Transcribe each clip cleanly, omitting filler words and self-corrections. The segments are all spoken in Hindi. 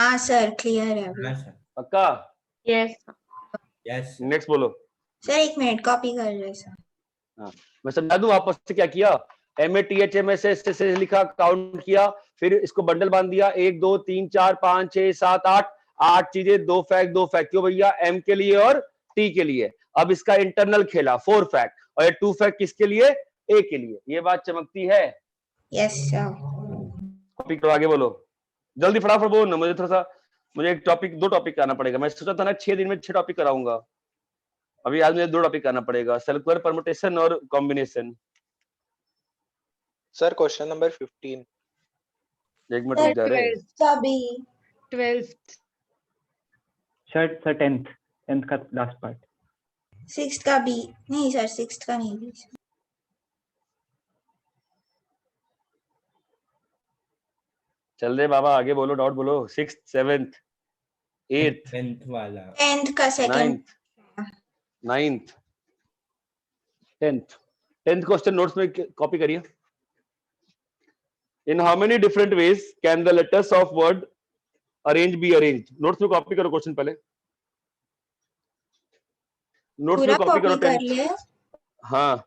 हाँ सर क्लियर है अभी। हाँ सर। पक्का? यस यस नेक्स्ट बोलो। सर एक मिनट कॉपी कर रहे सर। हाँ मैं समझा दूं वापस से क्या किया। MATHMS से लिखा, काउंट किया, फिर इसको बंडल बांध दिया, 1 2 3 4 5 6 7 8 चीजें, 2 फैक्ट 2 फैक्ट, क्यों भैया? M के लिए और T के लिए। अब इसका इंटरनल खेला 4 फैक्ट, और ये 2 फैक्ट किसके लिए? A के लिए। ये बात चमकती है? Yes sir. टॉपिक तो आगे बोलो जल्दी, फटाफट बोलो ना, मुझे एक टॉपिक, 2 टॉपिक कराना पड़ेगा। मैं सोचा था ना 6 दिन में 6 टॉपिक कराऊंगा, अभी आज मुझे 2 टॉपिक करना पड़ेगा, सर्कुलर परमुटेशन और कॉम्बिनेशन। Sir question number 15। एक मिनट रुक जा रे। सभी 12th सर 10th का लास्ट पार्ट। 6 का भी नहीं सर, 6 का नहीं भी। चल दे बाबा, आगे बोलो, डॉट बोलो। 6th 7th 8th 10th वाला 10th का second 9th 10th question notes में कॉपी करिए। In how many different ways can the letters of word arrange be arrange? Notes में कॉपी करो क्वेश्चन पहले, नोट्स पूरा में कॉपी करो कर 10th। लिया। हाँ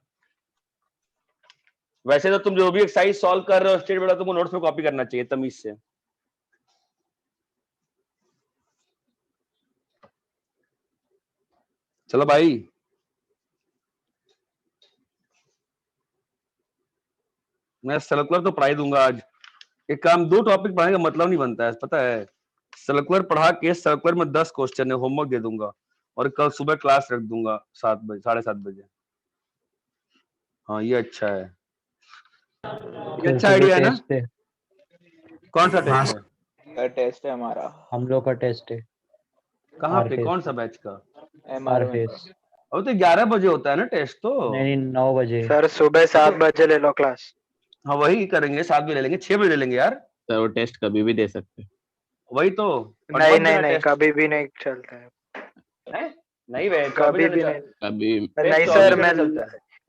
वैसे तो तुम जो भी एक्सरसाइज सॉल्व कर रहे हो स्टेट बेटा, तुमको नोट्स में कॉपी करना चाहिए तमीज से। चलो भाई, मैं सर्कुलर तो पढ़ाई दूंगा आज। एक काम, 2 टॉपिक पढ़ाने का मतलब नहीं बनता है, पता है? सर्कुलर पढ़ा के सर्कुलर में 10 क्वेश्चन है, होमवर्क दे दूंगा, और कल सुबह क्लास रख दूंगा 7 बजे 7:30 बजे। हाँ ये अच्छा है, ये अच्छा आइडिया है ना? कौन सा टेस्ट है? टेस्ट है हमारा, हम लोग का टेस्ट है। कहाँ पे? कौन सा बैच का? RFS। अब तो 11 बजे होता है ना टेस्ट तो। नहीं 9 बजे। सर सुबह 7 बजे ले लो क्लास। हाँ वही करेंगे, 7 बजे ले लेंगे, 6 बजे ले लेंगे यार। सर वो टेस्ट कभी भी दे सकते हैं। वही तो। नहीं नहीं नहीं, कभी भी नहीं चलता है। नहीं वे कभी भी नहीं। कभी नहीं सर, मैं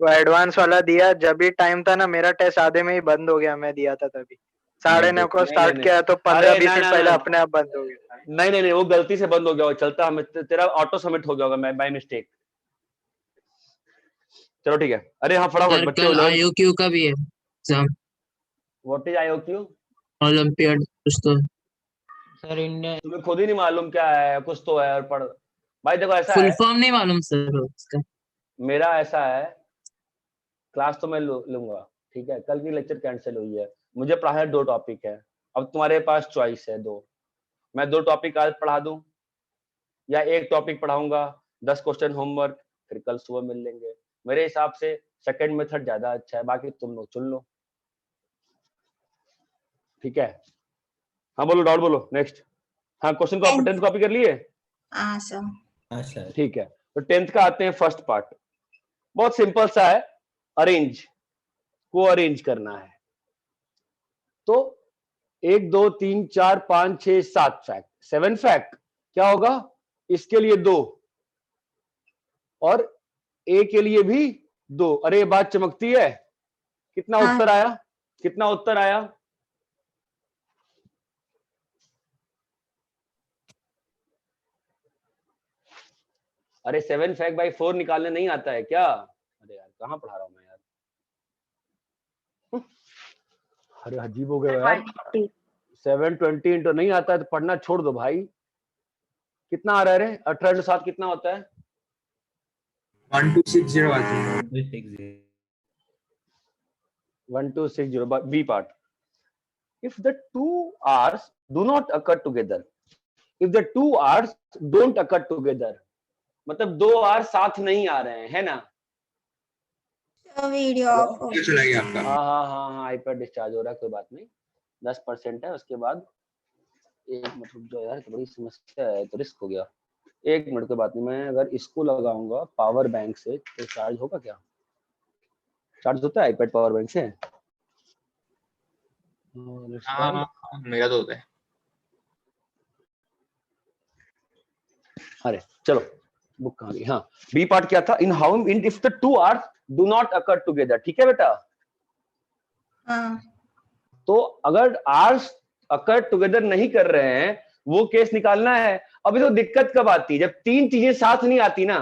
वो एडवांस वाला दिया, जब भी टाइम था ना, मेरा टेस्ट आधे में ही बंद हो गया, मैं दिया था तभी 9:30 को स्टार्ट किया तो 15-20 मिनट पहले अपने आप बंद हो गया। नहीं वो गलती से बंद हो गया, चलता हमें, तेरा ऑटो सबमिट हो गया होगा, मैं बाय मिस्टेक। चलो ठीक है। अरे हाँ फटाफट बच्चे, कल IOQ का भी है exam. What is IOQ? Olympiad कुछ तो। सर इंडिया तुम्हें खुद ही नहीं मालूम क्या है? कुछ तो है और पढ़ भाई। देखो ऐसा फुल है, फॉर्म नहीं मालूम सर उसका। मेरा ऐसा है, क्लास तो मैं लूंगा, ठीक है? कल की लेक्चर कैंसिल हुई है, मुझे पढ़ाना 2 टॉपिक है। अब तुम्हारे पास चॉइस है 2, मैं 2 टॉपिक आज पढ़ा दूं या 1 टॉपिक पढ़ाऊंगा, 10 क्वेश्चन होमवर्क, फिर कल सुबह मिल लेंगे। मेरे हिसाब से सेकंड मेथड ज्यादा अच्छा है, बाकी तुम लोग चुन लो, ठीक है? हाँ बोलो, डाउट बोलो, नेक्स्ट। हाँ क्वेश्चन को 10th कॉपी कर लिए? हाँ सर। हाँ सर। ठीक है, तो 10th का आते हैं फर्स्ट पार्ट, बहुत सिंपल सा है, अरेंज को अरेंज करना है। तो 1 2 3 4 5 6 7 फैक्ट, 7 फैक्ट क्या होगा? इसके लिए 2 और ए के लिए भी 2। अरे ये बात चमकती है। कितना हाँ। उत्तर आया? कितना उत्तर आया? अरे 7 फैक्ट बाई 4 निकालने नहीं आता है क्या? अरे यार कहाँ पढ़ा रहा हूँ मैं यार। अरे अजीब हो गया यार। 720 इंटू नहीं आता है तो पढ़ना छोड़ दो भाई। कितना आ रहा है रे? 18 इंटू 7 कितना होता है? 1260 आता है। 1260 B part. If the 2 R's do not occur together, if the 2 R's don't occur together, मतलब 2 R साथ नहीं आ रहे हैं, है ना? वीडियो ऑफ हो चला गया आपका। हाँ आईपैड डिस्चार्ज हो रहा है, कोई बात नहीं, 10% है। उसके बाद 1 मिनट रुक जाओ यार, बड़ी समस्या है, तो रिस्क हो गया। 1 मिनट, कोई बात नहीं। मैं अगर इसको लगाऊंगा पावर बैंक से तो चार्ज होगा क्या? चार्ज होता है आईपैड पावर बैंक से? मेरा तो होता है। अरे चलो बुक कहाँ गई? हाँ बी पार्ट क्या था? In how in if the 2 R's do not occur together, ठीक है बेटा? हाँ। तो अगर R's अकर टुगेदर नहीं कर रहे हैं, वो केस निकालना है। अभी तो दिक्कत कब आती है, जब तीन चीजें साथ नहीं आती ना,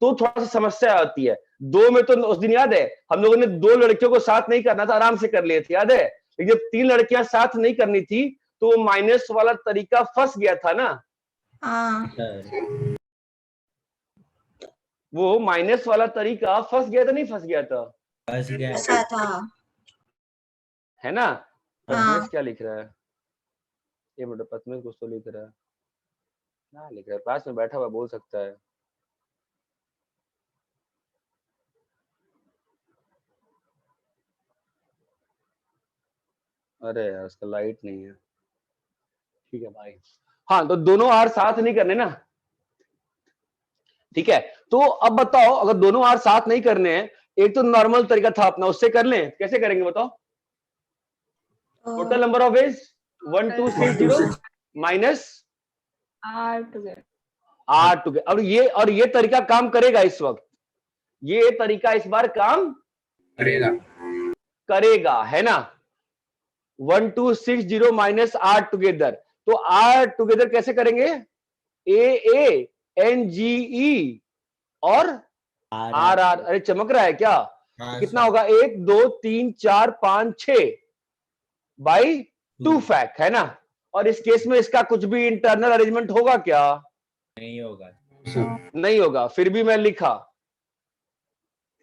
तो थोड़ा सा समस्या आती है। दो में तो उस दिन याद है हम लोगों ने दो लड़कियों को साथ नहीं करना था, आराम से कर लिए थे, याद है। लेकिन जब तीन लड़कियां साथ नहीं करनी थी तो वो माइनस वाला तरीका फंस गया था ना। हाँ सर वो माइनस वाला तरीका फंस गया था, नहीं फंस गया था, फंस गया ऐसा था। है ना। हाँ। पद्मेश क्या लिख रहा है, ये मिनट, पद्मेश कुछ तो लिख रहा है, क्या लिख रहा है, पास में बैठा हुआ बोल सकता है। अरे यार उसका लाइट नहीं है, ठीक है भाई। हाँ तो दोनों आर साथ नहीं करने ना, ठीक है। तो अब बताओ, अगर दोनों आर साथ नहीं करने हैं, एक तो नॉर्मल तरीका था अपना, उससे कर लें, कैसे करेंगे बताओ। Total number of ways 1 2 6 0 minus R together. R together. और ये तरीका काम करेगा इस वक्त, ये तरीका इस बार काम करेगा, है ना। 1 2 6 0 माइनस आर टुगेदर। तो आर टुगेदर कैसे करेंगे, ए एन जी ई और आर आर। अरे चमक रहा है क्या, हाँ, कितना सर। होगा, 1 2 3 4 5 6 बाई 2 फैक्ट, है ना। और इस केस में इसका कुछ भी इंटरनल अरेंजमेंट होगा क्या, नहीं होगा। नहीं होगा, फिर भी मैं लिखा।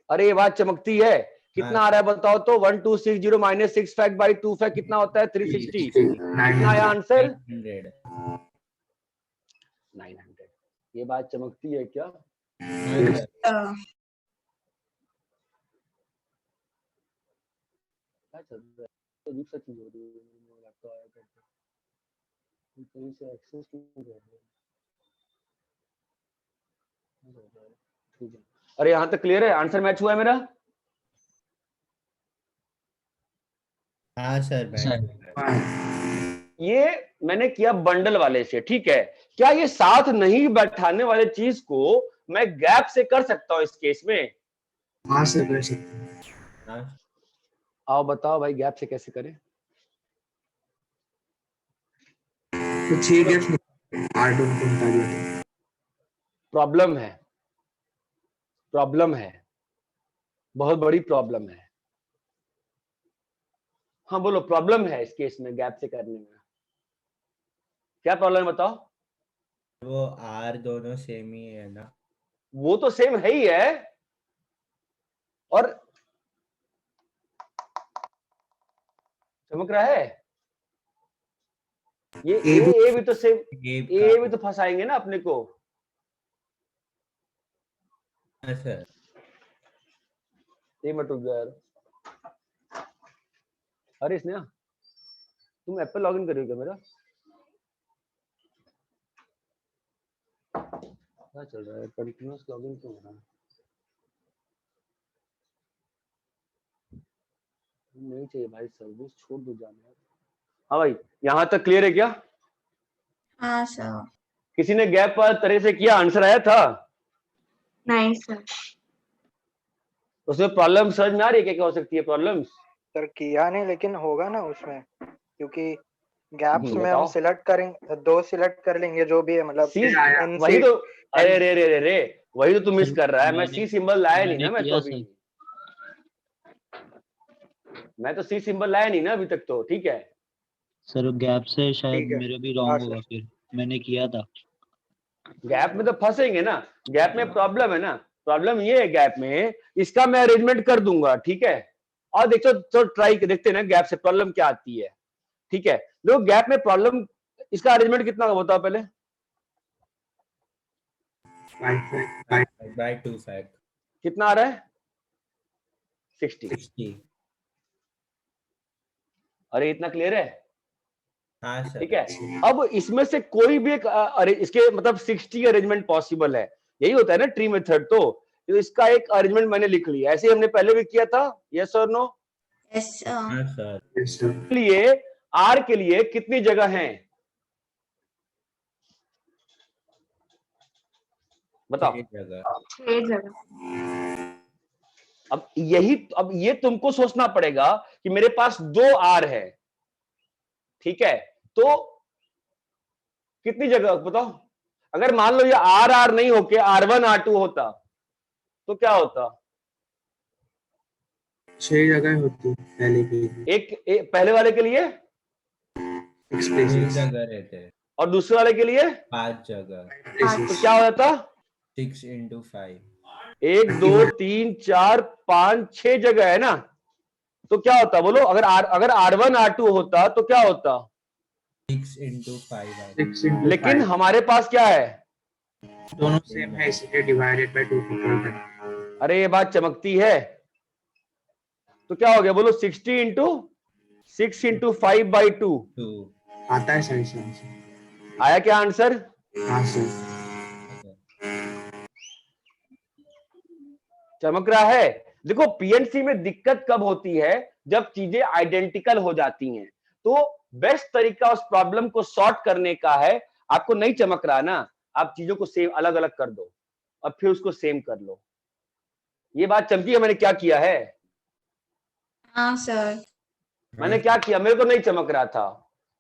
अरे ये बात चमकती है। कितना आ रहा है बताओ तो, 1 2 6 0 माइनस 6 फैक्ट बाई 2 फैक्ट कितना होता है, 360। कितना आया आंसर, 100। 900। ये बात चमकती है क्या, हाँ, सर। क्या चल रहा है, तो अजीब सा चीज हो रही है, लैपटॉप आया करके कहीं से एक्सेस नहीं कर रहे। ठीक है, अरे यहां तक क्लियर है, आंसर मैच हुआ है मेरा। हाँ सर ये मैंने किया बंडल वाले से, ठीक है। क्या ये साथ नहीं बैठाने वाले चीज को मैं गैप से कर सकता हूं इस केस में, हाँ सर कर सकते हैं। हाँ, आओ बताओ भाई गैप से कैसे करें। तो 6 गैप्स R2 को हटा दिया था। प्रॉब्लम है, प्रॉब्लम है, बहुत बड़ी प्रॉब्लम है। हाँ बोलो, प्रॉब्लम है इस केस में गैप से करने में, क्या प्रॉब्लम है बताओ। वो आर दोनों सेम ही है ना। वो तो सेम है ही है, और चमक रहा है ये ए भी तो सेम, ए भी तो फंसाएंगे ना अपने को। हाँ सर। ये मत रुक यार। अरे स्नेहा तुम एप्पल लॉगिन करोगे क्या मेरा, क्या चल रहा है, कंटिन्यूअस लॉगिन क्यों हो रहा है, नहीं चाहिए भाई, सर्विस छोड़ दो जाने। हाँ भाई यहाँ तक क्लियर है क्या, हाँ सर। किसी ने गैप पर तरह से किया, आंसर आया था नहीं सर। उसमें प्रॉब्लम समझ में आ रही है, क्या हो सकती है प्रॉब्लम्स। सर किया नहीं, लेकिन होगा ना उसमें, क्योंकि गैप्स में बताओ। हम सिलेक्ट करेंगे, 2 सिलेक्ट कर लेंगे जो भी है, मतलब वही तो, अरे रे रे रे रे, वही तो तू मिस कर रहा है। मैं सी सिंबल लाया नहीं ना, मैं तो अभी, मैं तो सी सिंबल लाया नहीं ना अभी तक तो, ठीक है। सर गैप से शायद ठीक है। मेरा भी हाँ रॉन्ग सर। होगा, फिर मैंने किया था। गैप में तो फंसेंगे ना, गैप में प्रॉब्लम है ना, प्रॉब्लम ये है गैप में, इसका मैं अरेंजमेंट कर दूंगा, ठीक है। और देखो तो ट्राई देखते हैं ना गैप से प्रॉब्लम क्या आती है, ठीक है। देखो गैप में प्रॉब्लम, इसका अरेंजमेंट कितना होगा बताओ पहले, 5 बाय 2 फैक्ट कितना आ रहा है, 60। 60। अरे इतना क्लियर है, हाँ सर। ठीक है। अब इसमें से कोई भी एक अरे इसके मतलब 60 अरेंजमेंट पॉसिबल है, यही होता है ना ट्री मेथड। तो इसका एक अरेंजमेंट मैंने लिख लिया, ऐसे हमने पहले भी किया था, यस और नो। Yes sir. हाँ सर। लिए आर के लिए कितनी जगह है बताओ। 6 जगह। 6 जगह। अब ये तुमको सोचना पड़ेगा कि मेरे पास 2 आर है, ठीक है। तो कितनी जगह बताओ? अगर मान लो ये आर आर नहीं होके R1 R2 होता तो क्या होता? 6 जगह होती पहले के लिए, एक पहले वाले के लिए 6 तीन places, जगह रहते हैं, और दूसरे वाले के लिए 5 जगह, तो places. क्या हो जाता? 6 into 5, 1 2 3 4 5 6 जगह है ना, तो क्या होता बोलो? अगर R1 R2 होता तो क्या होता? 6 into 5 आता। 6 into लेकिन 5. हमारे पास क्या है? दोनों सेम है इसलिए डिवाइडेड बाय 2 टोटल करना. अरे ये बात चमकती है। तो क्या हो गया बोलो? 60 इंटू 6 इंटू 5 बाई 2 2 आता है सर इसमें से. आया क्या आंसर? हाँ सर. चमक रहा है? देखो पीएनसी में दिक्कत कब होती है? जब चीजें आइडेंटिकल हो जाती हैं। तो बेस्ट तरीका उस प्रॉब्लम को सॉर्ट करने का है, आपको नहीं चमक रहा ना, आप चीजों को सेम अलग अलग कर दो और फिर उसको सेम कर लो। ये बात चमकी है? मैंने क्या किया है? हाँ सर। मैंने क्या किया? मेरे को नहीं चमक रहा था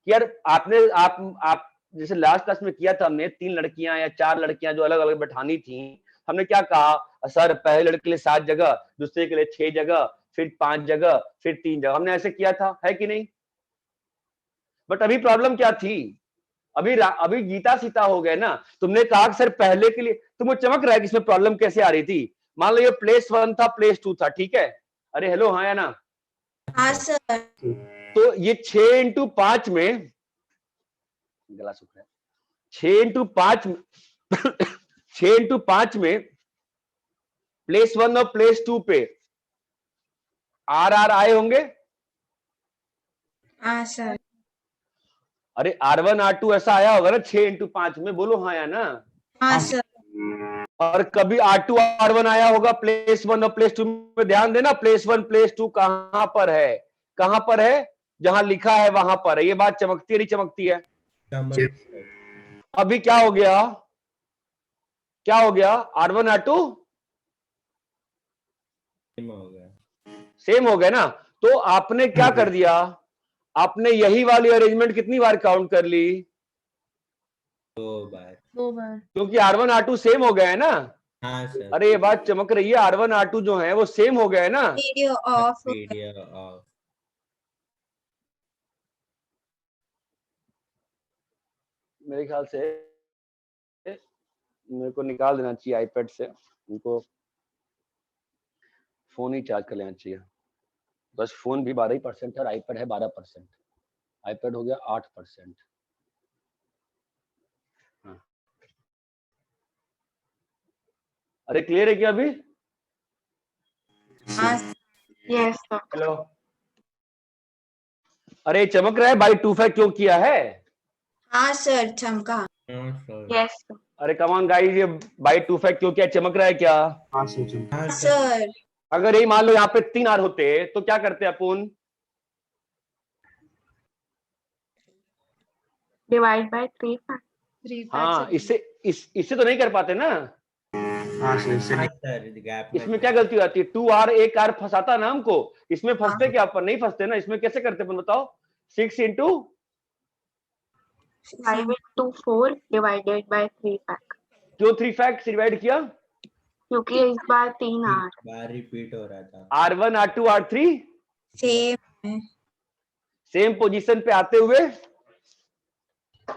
कि यार आप जैसे लास्ट क्लास में किया था हमने, 3 लड़कियां या 4 लड़कियां जो अलग अलग बैठानी थी, हमने क्या कहा? सर पहले लड़के के लिए 7 जगह, दूसरे के लिए 6 जगह, फिर 5 जगह, फिर 3 जगह, हमने ऐसे किया था, है कि नहीं? बट अभी प्रॉब्लम क्या थी? अभी गीता सीता हो गए ना। तुमने कहा कि सर पहले के लिए, तुमको चमक रहा है कि इसमें प्रॉब्लम कैसे आ रही थी? मान लो ये प्लेस 1 था, प्लेस 2 था, ठीक है? अरे हेलो, हाँ या ना? हाँ सर। तो ये 6 इंटू 5 में, गला सूख रहा है, 6 इंटू 5 6 इंटू 5 में प्लेस 1 और प्लेस 2 पे आर आर आए होंगे। हाँ सर। अरे R1 R2 ऐसा आया होगा ना 6 इंटू 5 में, बोलो हाँ या ना? हाँ सर। और कभी R2 R1 आया होगा प्लेस 1 और प्लेस 2 में? ध्यान देना, प्लेस 1 प्लेस 2 कहां पर है? कहां पर है? जहां लिखा है वहां पर है। ये बात चमकती है नहीं चमकती है? अभी क्या हो गया? क्या हो गया? R1 R2 सेम हो गया। सेम हो गया ना। तो आपने क्या कर दिया? आपने यही वाली अरेंजमेंट कितनी बार काउंट कर ली? 2 बार। क्योंकि R1 R2 सेम हो गया है ना। हाँ सर। अरे ये बात चमक रही है, R1 R2 जो है वो सेम हो गया है ना। वीडियो ऑफ हो गया। Video of. मेरे ख्याल से मेरे को निकाल देना चाहिए आईपैड से, उनको फोन ही चार्ज कर लेना चाहिए। बस फोन भी 12% है और आईपैड है 12%। आईपैड हो गया 8%। हाँ। अरे क्लियर है क्या अभी? हाँ Yes, sir. हेलो, अरे चमक रहा है बाई 2 क्यों किया है? हाँ सर चमका। हाँ सर। Yes, sir. अरे कम ऑन गाइस, ये बाई 2 क्यों किया? चमक रहा है क्या? हाँ सर चलो. हाँ सर। सर अगर यही मान लो यहाँ पे 3 आर होते तो क्या करते अपन? Divide by 3 facts. हाँ, इससे तो नहीं कर पाते ना। हाँ सर इससे हाँ नहीं. सर, गैप में इसमें क्या गलती हो जाती है? 2R एक आर फंसाता ना हमको, इसमें फंसते क्या अपन? नहीं फंसते ना। इसमें कैसे करते अपन बताओ? 6 into 5 into 4 divided by 3 facts. क्यों 3 फैक्ट डिवाइड किया? क्योंकि इस बार 3 आर. बार रिपीट हो रहा था। R1 R2 R3 सेम है। सेम पोजीशन पे आते हुए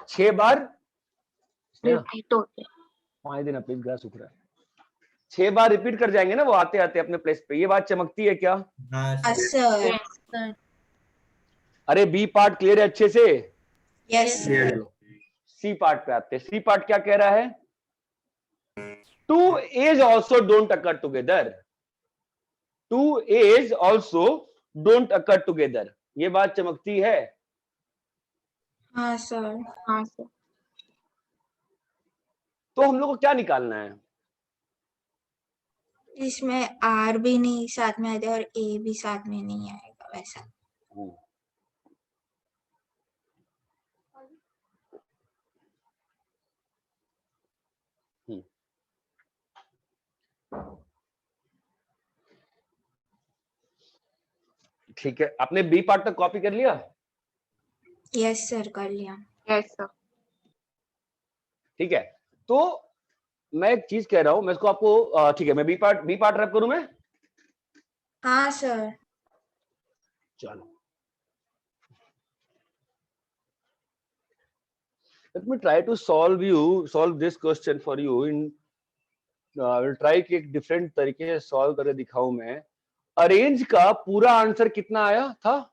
6 बार रिपीट होते. 5 दिन अपने ग्रास सूख रहा है, 6 बार रिपीट कर जाएंगे ना वो आते आते अपने प्लेस पे। ये बात चमकती है क्या? हाँ हाँ सर। सर। Yes. अरे बी पार्ट क्लियर है अच्छे से? Yes Clear. सी पार्ट पे आते हैं। सी पार्ट क्या कह रहा है? 2 A's also don't occur together. 2 A's also don't occur together. ये बात चमकती है? हाँ सर। हाँ सर. तो हम लोग को क्या निकालना है? इसमें आर भी नहीं साथ में आएगा और ए भी साथ में नहीं आएगा वैसा। ठीक है, आपने बी पार्ट तक कॉपी कर लिया? यस सर कर लिया। Yes, sir. ठीक है, तो मैं एक चीज कह रहा हूं, मैं इसको आपको ठीक है, मैं बी पार्ट रैप करूं मैं? हाँ सर। चलो, let me try to solve this question for you in I will try कि एक डिफरेंट तरीके से सॉल्व करके दिखाऊं मैं। अरेंज का पूरा आंसर कितना आया था?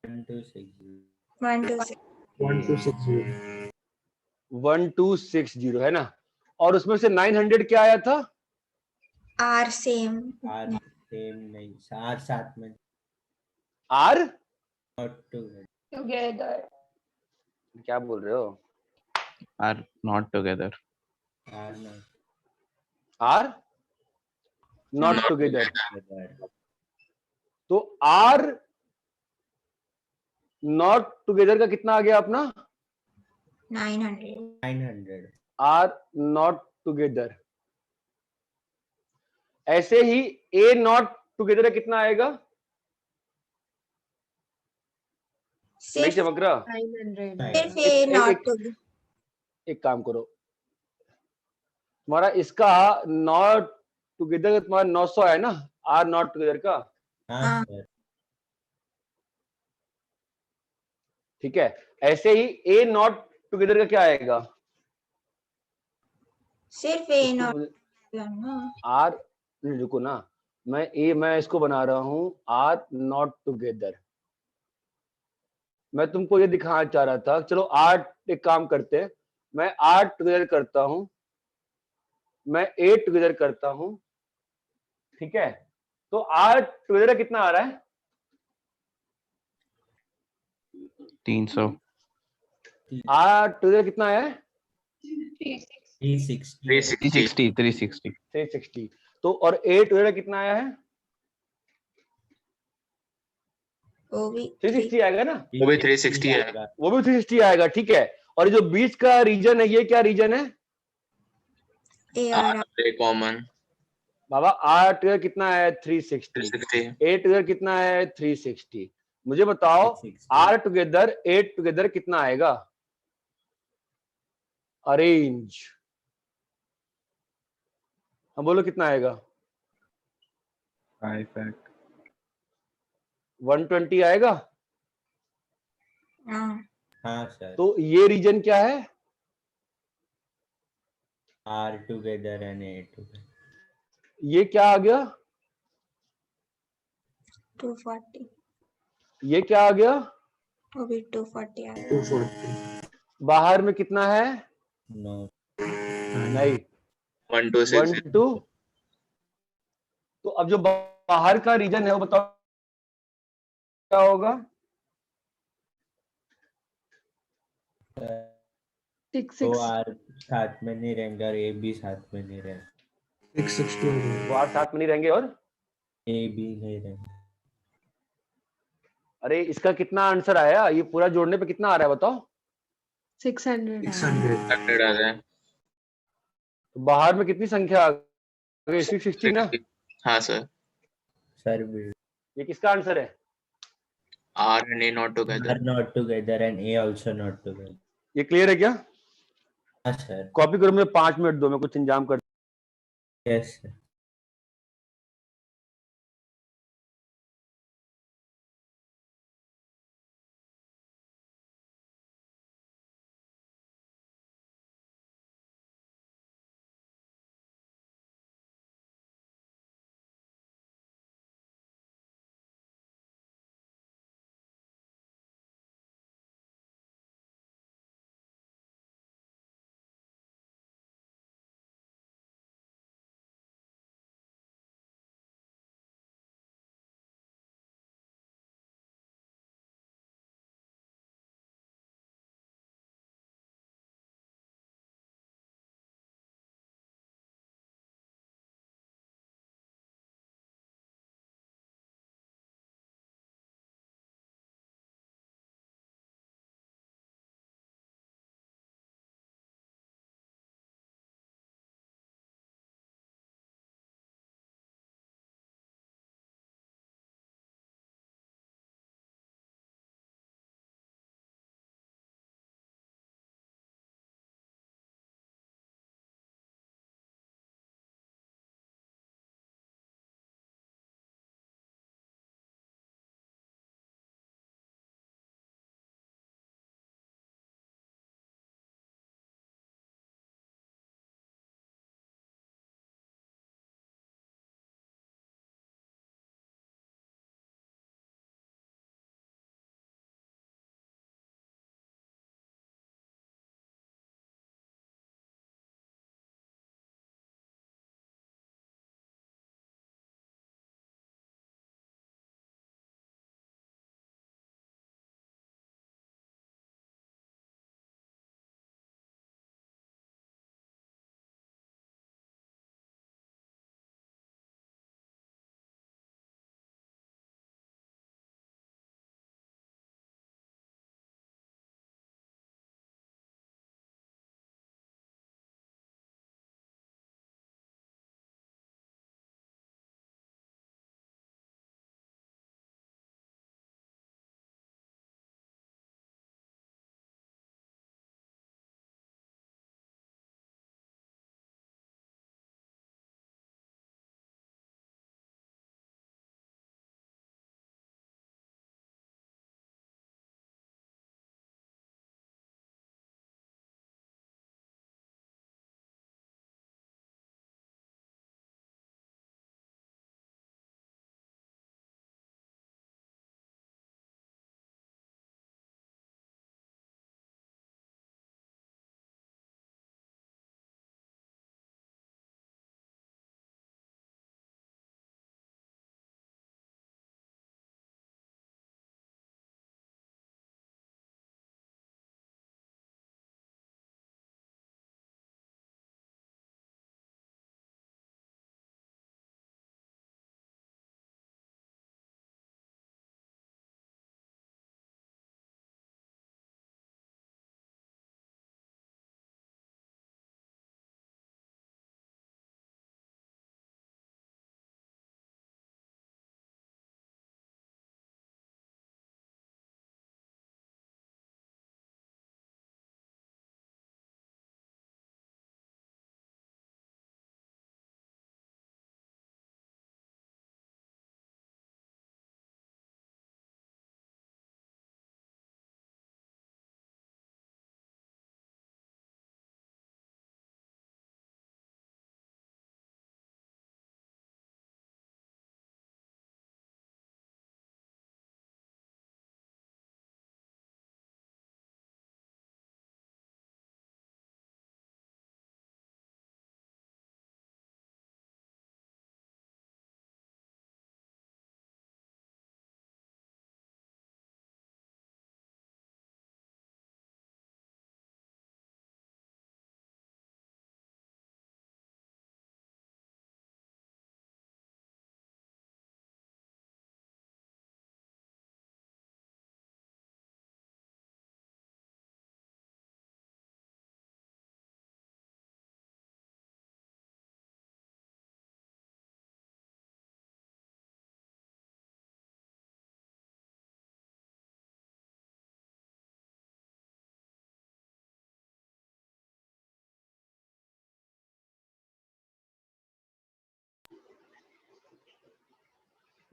1 2 6 1 2 6 1260 1260 है ना, और उसमें से 900 क्या आया था? R same. आर सेम नहीं, आर साथ में आर नॉट टू क्या बोल रहे हो? R not together. R not R not together. तो आर नॉट टुगेदर का कितना आ गया अपना? 900। 900। R not together. ऐसे ही ए नॉट टुगेदर का कितना आएगा? नहीं सिर्फ चमक रहा? सिर्फ ए नॉट टू। एक काम करो, तुम्हारा इसका नॉट टुगेदर का तुम्हारा 900 है ना, आर नॉट टुगेदर का। हाँ हाँ। सर। ठीक है, ऐसे ही ए नॉट टुगेदर का क्या आएगा? सिर्फ ए नॉट ना। आर, रुको ना, मैं इसको बना रहा हूं आर नॉट टुगेदर। मैं तुमको ये दिखाना चाह रहा था, चलो आर एक काम करते हैं, मैं आर टुगेदर करता हूं, मैं ए टुगेदर करता हूं, ठीक है, तो आर टुगेदर कितना आ रहा है? 300। आर टुगेदर कितना है? 360। 360। तो और ए टुगेदर कितना आया है? वो भी 360 आएगा ना? वो भी 360 आएगा। वो भी 360 आएगा, ठीक है। और ये जो बीच का रीजन है, ये क्या रीजन है? ए आर कॉमन बाबा आर टुगेदर कितना है? 360। ए टुगेदर कितना है? 360। मुझे बताओ 360। आर टुगेदर ए टुगेदर कितना आएगा? अरेंज, हम बोलो कितना आएगा? 120 आएगा। हाँ। हाँ सर। तो ये रीजन क्या है? R together and A together. ये क्या आ गया? 240। ये क्या आ गया? वो भी 240 आ गया। 240 बाहर में कितना है? नो। नहीं, 1 2। तो अब जो बाहर का रीजन है वो बताओ क्या होगा? तो आर साथ में नहीं रहेंगे और ए भी साथ में नहीं रहेंगे। 660 वो आर साथ में नहीं रहेंगे और ए भी नहीं रहेंगे। अरे इसका कितना आंसर आया? ये पूरा जोड़ने पे कितना आ रहा है बताओ? 600 तो बाहर में कितनी संख्या आ गई? 660 ना? हाँ सर। सर भी ये किसका आंसर है? R and A not together. R not together and A also not together. ये क्लियर है क्या? हाँ सर। कॉपी करो, मुझे 5 मिनट दो, मैं कुछ इंतजाम कर। Yes sir.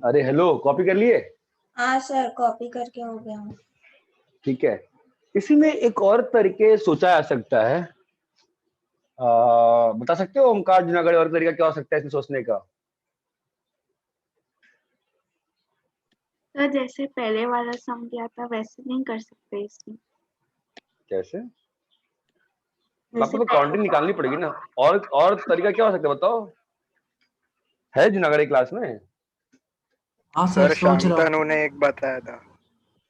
अरे हेलो, कॉपी कर लिए? हाँ सर, कॉपी करके हो गया हूँ। ठीक है, इसी में एक और तरीके सोचा जा सकता है। बता सकते हो ओमकार जुनागढ़, और तरीका क्या हो सकता है इसमें सोचने का? सर जैसे पहले वाला सम दिया था वैसे नहीं कर सकते इसमें। कैसे? जैसे आपको तो काउंटिंग निकालनी पड़ेगी ना। और तरीका क्या हो सकता है बताओ? है जुनागढ़ की क्लास में? हाँ सर सर सोच रहा शांतनु हूँ। ने एक बताया था,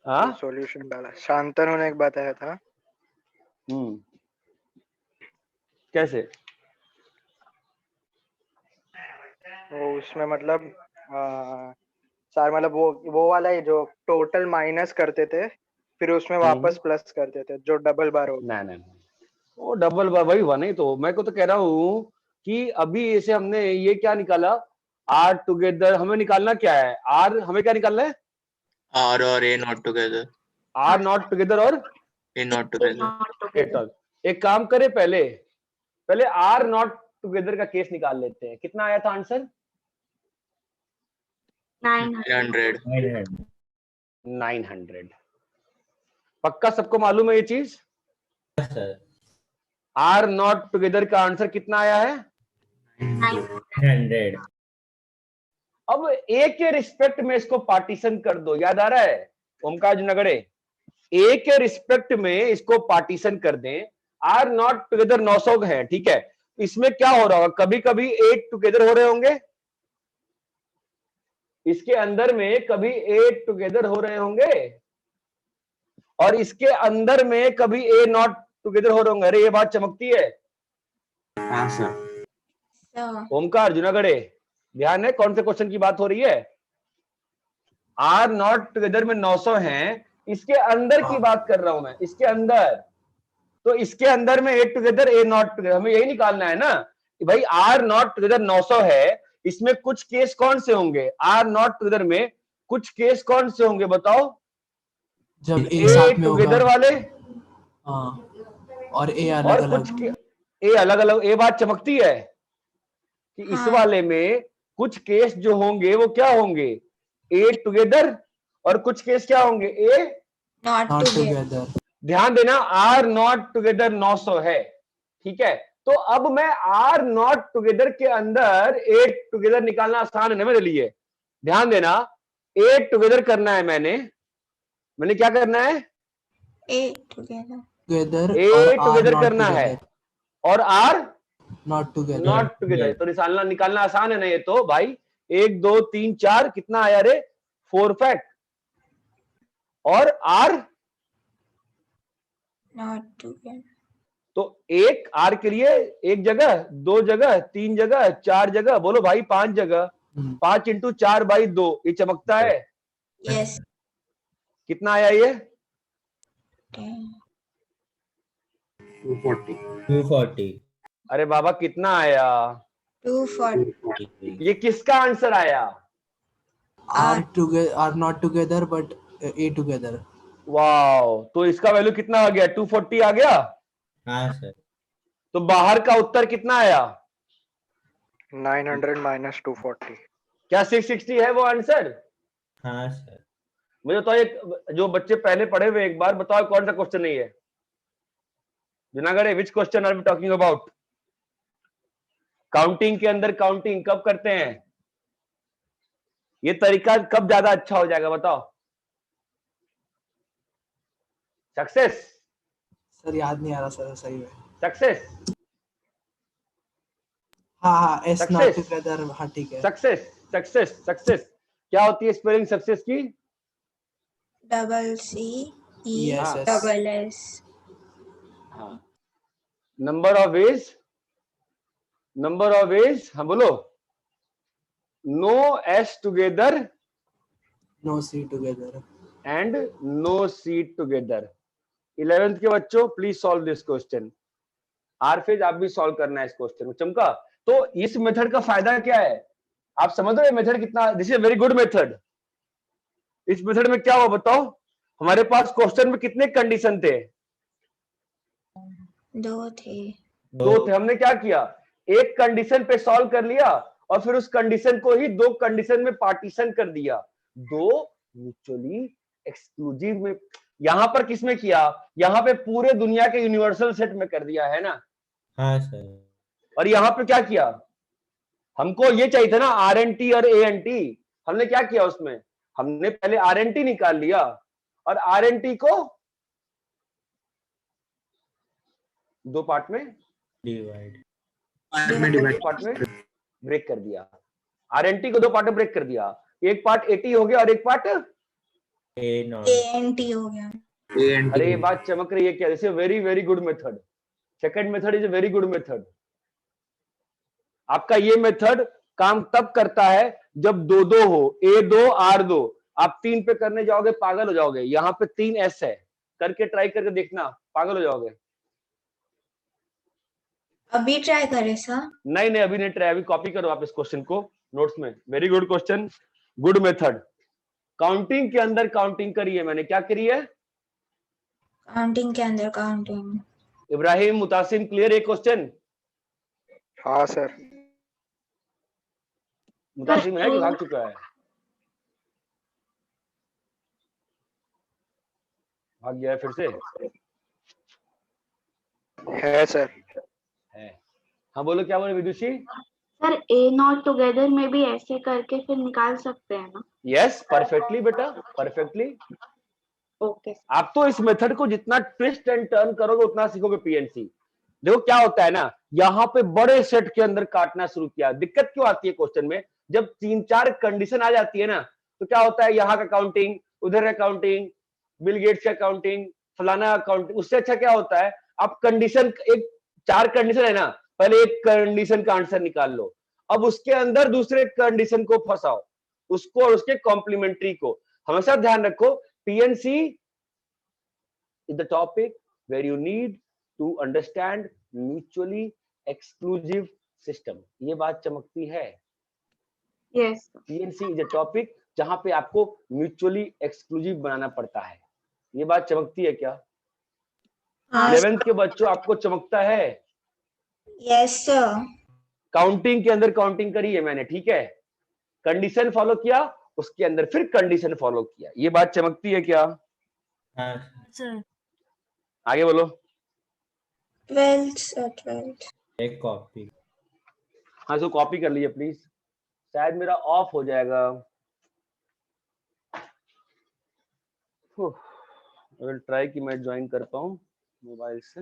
हाँ, सॉल्यूशन डाला। शांतनु ने एक बताया था। कैसे? वो उसमें मतलब सर मतलब वो वाला ही जो टोटल माइनस करते थे फिर उसमें वापस प्लस करते थे, जो डबल बार हो गया। नहीं, वो डबल बार वही हुआ नहीं। तो मैं को तो कह रहा हूँ कि अभी इसे हमने ये क्या निकाला, आर टुगेदर। हमें निकालना क्या है? आर हमें क्या निकालना है? R और A not together. R not together और A not together. not together. एक काम करे, पहले आर नॉट टुगेदर का केस निकाल लेते हैं। कितना आया था आंसर? 900. 900। पक्का सबको मालूम है ये चीज? सर आर नॉट टुगेदर का आंसर कितना आया है? 100। अब ए के रिस्पेक्ट में इसको पार्टीशन कर दो। याद आ रहा है ओमकार जुनागढ़े? ए के रिस्पेक्ट में इसको पार्टीशन कर दें। आर नॉट टुगेदर 900 है, ठीक है। इसमें क्या हो रहा होगा, कभी कभी 8 टुगेदर हो रहे होंगे, इसके अंदर में कभी 8 टुगेदर हो रहे होंगे, और इसके अंदर में कभी ए नॉट टुगेदर हो रहे होंगे। अरे ये बात चमकती है। हाँ सर। सर ओमकार जुनागढ़े, ध्यान है कौन से क्वेश्चन की बात हो रही है? आर नॉट टुगेदर में 900 हैं, इसके अंदर की बात कर रहा हूं मैं, इसके अंदर। तो इसके अंदर में 8 टुगेदर ए नॉट टुगेदर, हमें यही निकालना है ना कि भाई आर नॉट टुगेदर 900 है, इसमें कुछ केस कौन से होंगे? आर नॉट टुगेदर में कुछ केस कौन से होंगे बताओ? जब ए एक साथ में होगा। टुगेदर वाले हाँ, और ए अलग और अलग। कुछ ए अलग अलग। ए बात चमकती है कि इस हाँ। वाले में कुछ केस जो होंगे वो क्या होंगे? ए टुगेदर, और कुछ केस क्या होंगे? ए नॉट नॉट टुगेदर। टुगेदर। ध्यान देना, आर नॉट टुगेदर 900 है, ठीक है। तो अब मैं आर नॉट टुगेदर के अंदर 8 टुगेदर निकालना आसान है ना मेरे लिए। ध्यान देना, 8 टुगेदर करना है मैंने क्या करना है? 8 टुगेदर। टुगेदर ए और आर टुगेदर नॉट करना है टुगेदर। और R not together. Not together. तो निकालना आसान है ना ये तो भाई। 1 2 3 4 कितना आया रे? 4 फैक्ट। और आर नॉट टुगेदर। तो एक आर के लिए एक जगह, 2 जगह, 3 जगह, 4 जगह, बोलो भाई 5 जगह। 5 इंटू 4 बाई 2, ये चमकता है। यस। कितना आया ये? 240। अरे बाबा कितना आया? 240। ये किसका आंसर आया? R together, R not together but A together. Wow, तो इसका वैल्यू कितना आ गया? 240 आ गया। हाँ सर। तो बाहर का उत्तर कितना आया? 900 माइनस 240। क्या 660 है वो आंसर? हाँ सर। मुझे तो एक जो बच्चे पहले पढ़े हुए, एक बार बताओ कौन सा क्वेश्चन नहीं है? Junagadh, which question are we talking about? Counting के अंदर काउंटिंग कब करते हैं? ये तरीका कब ज्यादा अच्छा हो जाएगा बताओ? सक्सेस। सर याद नहीं आ रहा सर सही में। सक्सेस। हाँ एस नॉट Success. टुगेदर। हाँ ठीक है। सक्सेस क्या होती है स्पेलिंग सक्सेस की? Double C E Yes, yes. Double S. हाँ, नंबर ऑफ वेज। हाँ बोलो। No S together no C together. And no C together. 11th के बच्चों प्लीज सॉल्व दिस क्वेश्चन। आरफेज आप भी सॉल्व करना है इस क्वेश्चन को। चमका, तो इस मेथड का फायदा क्या है? आप समझ रहे हो मेथड कितना? This is very good method. इस मेथड में क्या हुआ बताओ? हमारे पास क्वेश्चन में कितने कंडीशन थे? 2 थे। दो थे। हमने क्या किया? एक कंडीशन पे सॉल्व कर लिया और फिर उस कंडीशन को ही दो कंडीशन में पार्टीशन कर दिया, दो म्यूचुअली एक्सक्लूसिव में। यहां पर किसमें किया, यहाँ पे पूरे दुनिया के यूनिवर्सल सेट में कर दिया है ना। हाँ सर। और यहाँ पे क्या किया, हमको ये चाहिए था ना RNT और ANT, हमने क्या किया उसमें, हमने पहले RNT निकाल लिया और RNT को दो पार्ट में डिवाइड पार्ट में ब्रेक कर दिया, RNT को दो पार्ट में ब्रेक कर दिया, एक पार्ट AT हो गया और एक पार्ट ANT हो गया। अरे ये बात चमक रही है क्या, this is very very good method, second method is a very good method. आपका ये मेथड काम तब करता है जब दो दो हो, A2 R2, आप 3 पे करने जाओगे पागल हो जाओगे, यहाँ पे 3S है, करके ट्राई करके देखना पागल हो जाओगे। अभी ट्राई करें सर? नहीं नहीं अभी नहीं ट्राई, अभी कॉपी करो आप इस क्वेश्चन को नोट्स में, very good question, good method. Counting के अंदर काउंटिंग करी है मैंने, क्या करी है, काउंटिंग के अंदर काउंटिंग। इब्राहिम मुतासिम क्लियर है क्वेश्चन? हाँ सर। मुतासिम है कि भाग चुका है, भाग गया है फिर से, है सर। है। हाँ बोलो क्या बोले विदुषी? सर A0 टुगेदर में भी ऐसे करके फिर निकाल सकते हैं ना? यस परफेक्टली बेटा, परफेक्टली। ओके। आप तो इस मेथड को जितना ट्विस्ट एंड टर्न करोगे उतना सीखोगे पीएनसी। देखो क्या होता है ना, यहाँ पे बड़े सेट के अंदर काटना शुरू किया, दिक्कत क्यों आती है क्वेश्चन में, जब 3-4 कंडीशन आ जाती है ना, तो क्या होता है, यहाँ का काउंटिंग, उधर का काउंटिंग, बिल गेट्स का काउंटिंग, फलाना काउंटिंग, उससे अच्छा क्या होता है, आप कंडीशन, एक 4 कंडीशन है ना, पहले एक कंडीशन का आंसर निकाल लो, अब उसके अंदर दूसरे कंडीशन को फंसाओ, उसको और उसके कॉम्प्लीमेंट्री को। हमेशा ध्यान रखो, PNC is the topic where you need to understand mutually exclusive system. ये बात चमकती है? Yes. PNC is a topic जहां पे आपको म्यूचुअली एक्सक्लूसिव बनाना पड़ता है। ये बात चमकती है क्या? 11th के बच्चों आपको चमकता है? Yes sir. काउंटिंग के अंदर काउंटिंग करी है मैंने, ठीक है, कंडीशन फॉलो किया, उसके अंदर फिर कंडीशन फॉलो किया, ये बात चमकती है क्या? हाँ सर। आगे बोलो। 12th sir, 12th। एक कॉपी। हाँ तो कॉपी कर लीजिए प्लीज, शायद मेरा ऑफ हो जाएगा। ट्राई कि मैं ज्वाइन कर पाऊँ मोबाइल से।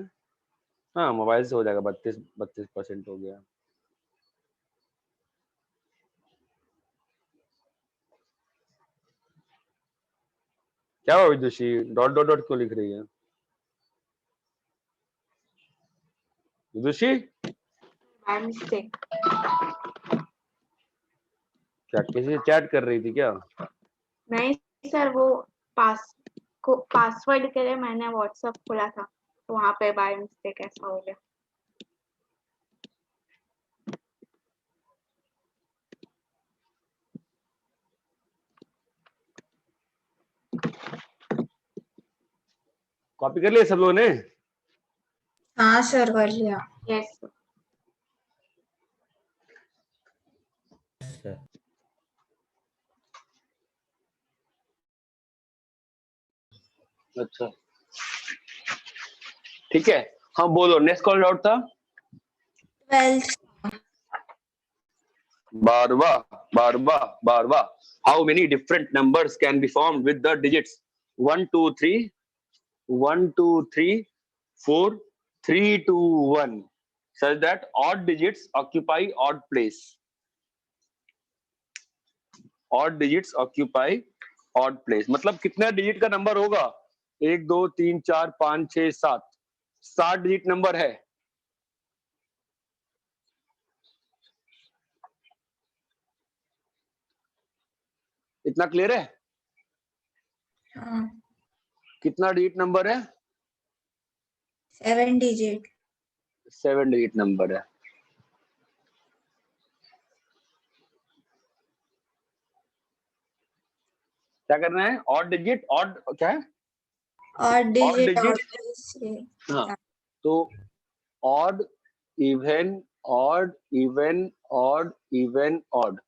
हाँ मोबाइल से हो जाएगा, 32% हो गया। क्या हुआ विदुषी, डॉट डॉट डॉट क्यों लिख रही है विदुषी? By mistake. क्या किसी से चैट कर रही थी क्या? नहीं सर, वो पासवर्ड के लिए मैंने व्हाट्सएप खोला था, तो वहां पे बाय मिस्टेक ऐसा हो गया। कॉपी कर लिया सब लोगों ने? हाँ सर कर लिया। Yes sir. अच्छा ठीक है, हाँ बोलो नेक्स्ट कॉल डाउट था। 12th। बारवा how many different numbers can be formed with the digits 1 2 3 1 2 3 4 3 2 1 such that odd digits occupy odd place? odd digits occupy odd place मतलब कितना डिजिट का नंबर होगा? 1 2 3 4 5 6 7 7 डिजिट नंबर है। इतना क्लियर है? हाँ। कितना डिजिट नंबर है? 7 डिजिट। 7 डिजिट नंबर है। क्या करना है? ऑड डिजिट, ऑड क्या है? और डिजिट digit? हाँ तो odd, even, odd even odd even odd,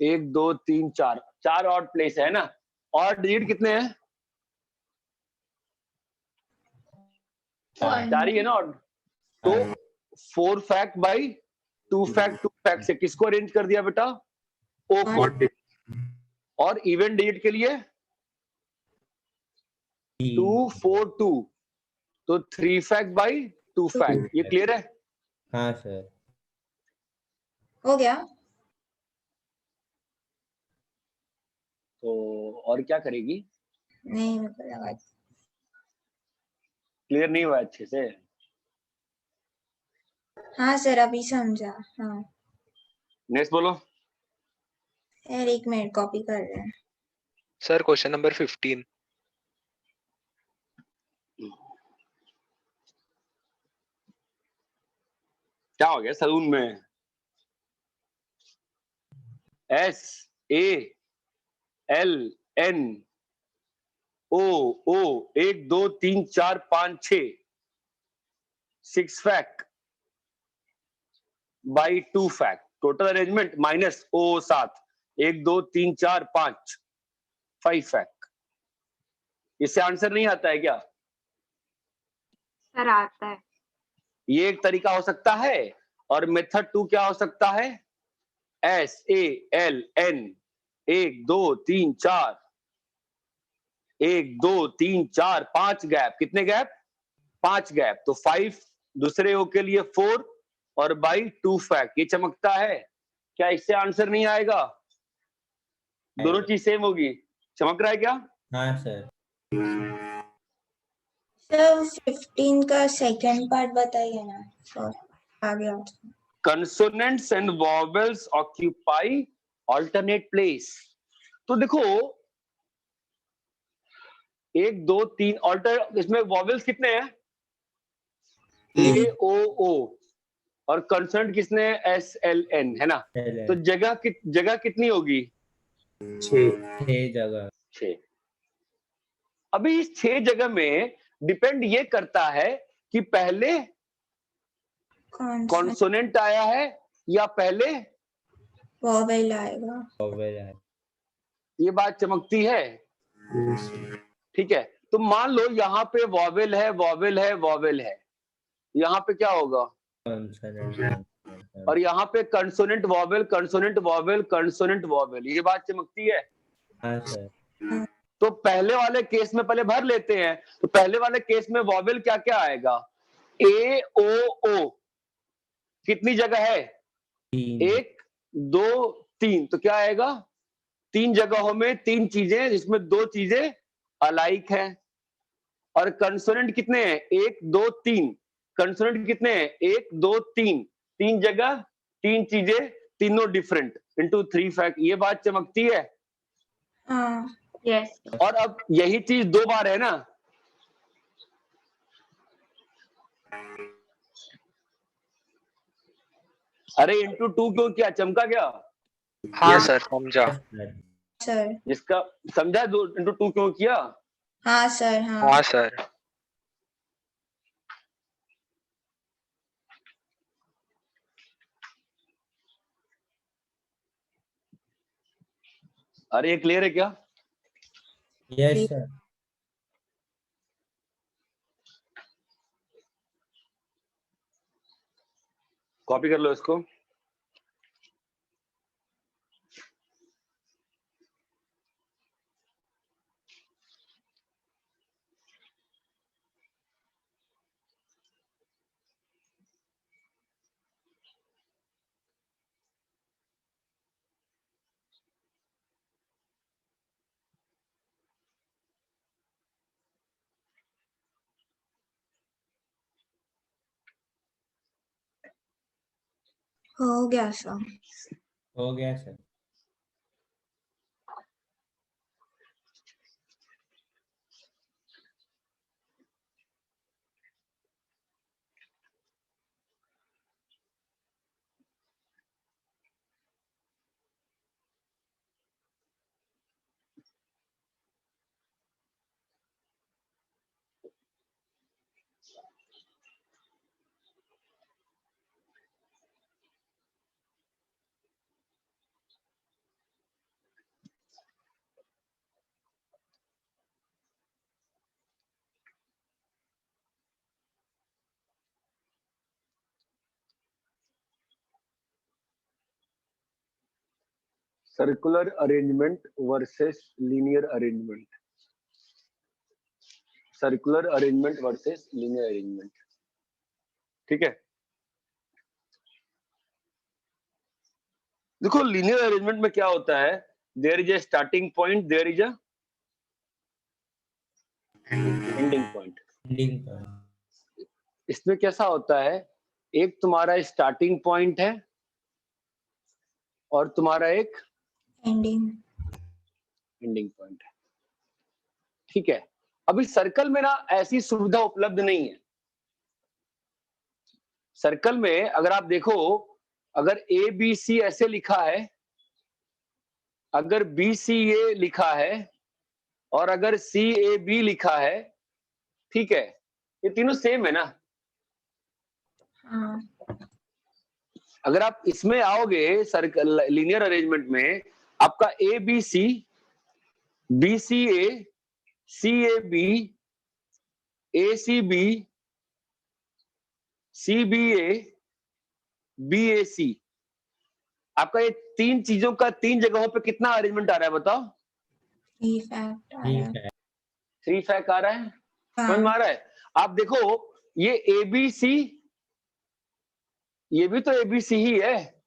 1 2 3 4, 4 odd place है ना। ऑड डिजिट कितने हैं? 4 ही है ना ऑड। तो 4 फैक्ट बाई 2 फैक्ट से किसको अरेंज कर दिया बेटा? ओ को। Odd digit. और इवन डिजिट के लिए 2 4 2, तो 3 फैक्ट बाई 2 फैक्ट। ये क्लियर है? हाँ सर। हो गया। तो और क्या करेगी? नहीं मेरे को लगा। क्लियर नहीं हुआ अच्छे से? हाँ सर अभी समझा। हाँ नेक्स्ट बोलो। यार 1 मिनट कॉपी कर रहे हैं। Sir question number 15। क्या हो गया सलून में? S A L N O O 1 2 3 4 5 6, 6 fact by 2 fact, total arrangement minus O 7, 1 2 3 4 5, 5 fact. इससे आंसर नहीं आता है क्या? सर आता है। ये एक तरीका हो सकता है। और मेथड 2 क्या हो सकता है? S A L N 1 2 3 4, 1 2 3 4 5 gap. कितने गैप? 5 गैप। तो 5 दूसरे ओ के लिए 4 और बाई 2 फैक्ट। ये चमकता है क्या? इससे आंसर नहीं आएगा? दोनों चीज सेम होगी। चमक रहा है क्या? हाँ सर। सर 15 का सेकंड पार्ट बताइए ना। सर आगे आता हूँ। Consonants and vowels occupy alternate place. तो देखो 1 2 3 ऑल्टर, इसमें वॉवेल्स कितने हैं? ए ओ ओ। और कंसोनेंट किसने? एस एल एन, है ना। तो जगह कितनी होगी? 6 जगह। 6। अभी इस 6 जगह में डिपेंड ये करता है कि पहले कॉन्सोनेंट आया है या पहले वॉवेल आएगा। वॉवेल है। ये बात चमकती है। Yes. ठीक है, तो मान लो यहाँ पे वॉवेल है, वॉवेल है, वॉवेल है। यहाँ पे क्या होगा? Consonant. और यहाँ पे consonant vowel, consonant vowel, consonant vowel. ये बात चमकती है। हाँ सर। तो पहले वाले केस में पहले भर लेते हैं। तो पहले वाले केस में वॉवेल क्या क्या आएगा? ए ओ ओ। कितनी जगह है? 3। 1 2 3। तो क्या आएगा? 3 जगहों में 3 चीजें, जिसमें 2 चीजें अलाइक हैं। और कंसोनेंट कितने हैं? 1 2 3। कंसोनेंट कितने हैं? 1 2 3। 3 जगह 3 चीजें, तीनों डिफरेंट, इनटू 3 फैक्ट। ये बात चमकती है। हाँ यस। और अब यही चीज 2 बार है ना। अरे इंटू 2 क्यों किया? चमका क्या? हाँ सर समझा। सर। जिसका समझा, 2 इंटू 2 क्यों किया? हाँ सर। हाँ हाँ सर। अरे ये क्लियर है क्या? Yes sir. कॉपी कर लो इसको। हो गया सर। हो गया sir. Circular arrangement versus linear arrangement, circular arrangement versus linear arrangement. ठीक है, देखो लीनियर अरेंजमेंट में क्या होता है, there is a starting point, there is a ending point. Ending point. इसमें कैसा होता है, एक तुम्हारा स्टार्टिंग पॉइंट है और तुम्हारा एक एंडिंग। एंडिंग पॉइंट है। ठीक है, अभी सर्कल में ना ऐसी सुविधा उपलब्ध नहीं है। सर्कल में अगर आप देखो, अगर ए बी सी ऐसे लिखा है, अगर बी सी ए लिखा है और अगर सी ए बी लिखा है, ठीक है, ये तीनों सेम है ना। हाँ अगर आप इसमें आओगे सर्कल लीनियर अरेंजमेंट में, आपका A B C, B C A B, A C B, C B A C, आपका ये तीन चीजों का तीन जगहों पे कितना अरेंजमेंट आ रहा है बताओ? 3 फैक्ट आ रहा ठीक है। है। 3 फैक्ट आ रहा है, समझ में हाँ आ रहा है? आप देखो ये ए बी सी, ये भी तो ए बी सी ही है।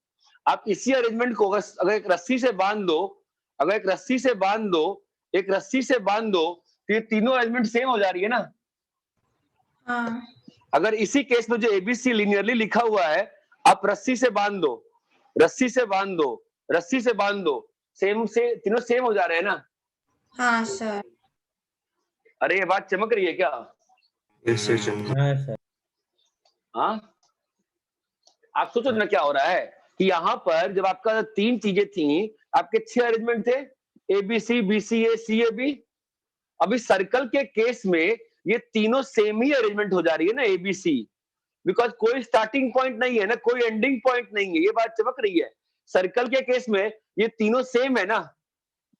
आप इसी अरेंजमेंट को अगर एक रस्सी से बांध दो, अगर एक रस्सी से बांध दो, एक रस्सी से बांध दो, तो ये तीनों अरेंजमेंट सेम हो जा रही है ना। हाँ अगर इसी केस में जो एबीसी लिनियरली लिखा हुआ है, आप रस्सी से बांध दो, रस्सी से बांध दो, रस्सी से बांध दो, सेम से तीनों सेम हो जा रहे हैं ना। हाँ सर। अरे ये बात चमक रही है क्या? यस सर, चलो। हाँ सर। हाँ, आप सोचो ना क्या हो रहा है कि यहाँ पर जब आपका तीन चीजें थी, आपके 6 अरेंजमेंट थे, A B C, B C A, C A B. अभी सर्कल के केस में ये तीनों सेम ही अरेंजमेंट हो जा रही है ना, ए बी सी, बिकॉज कोई स्टार्टिंग पॉइंट नहीं है ना, कोई एंडिंग पॉइंट नहीं है। ये बात चमक रही है। सर्कल के केस में ये तीनों सेम है ना,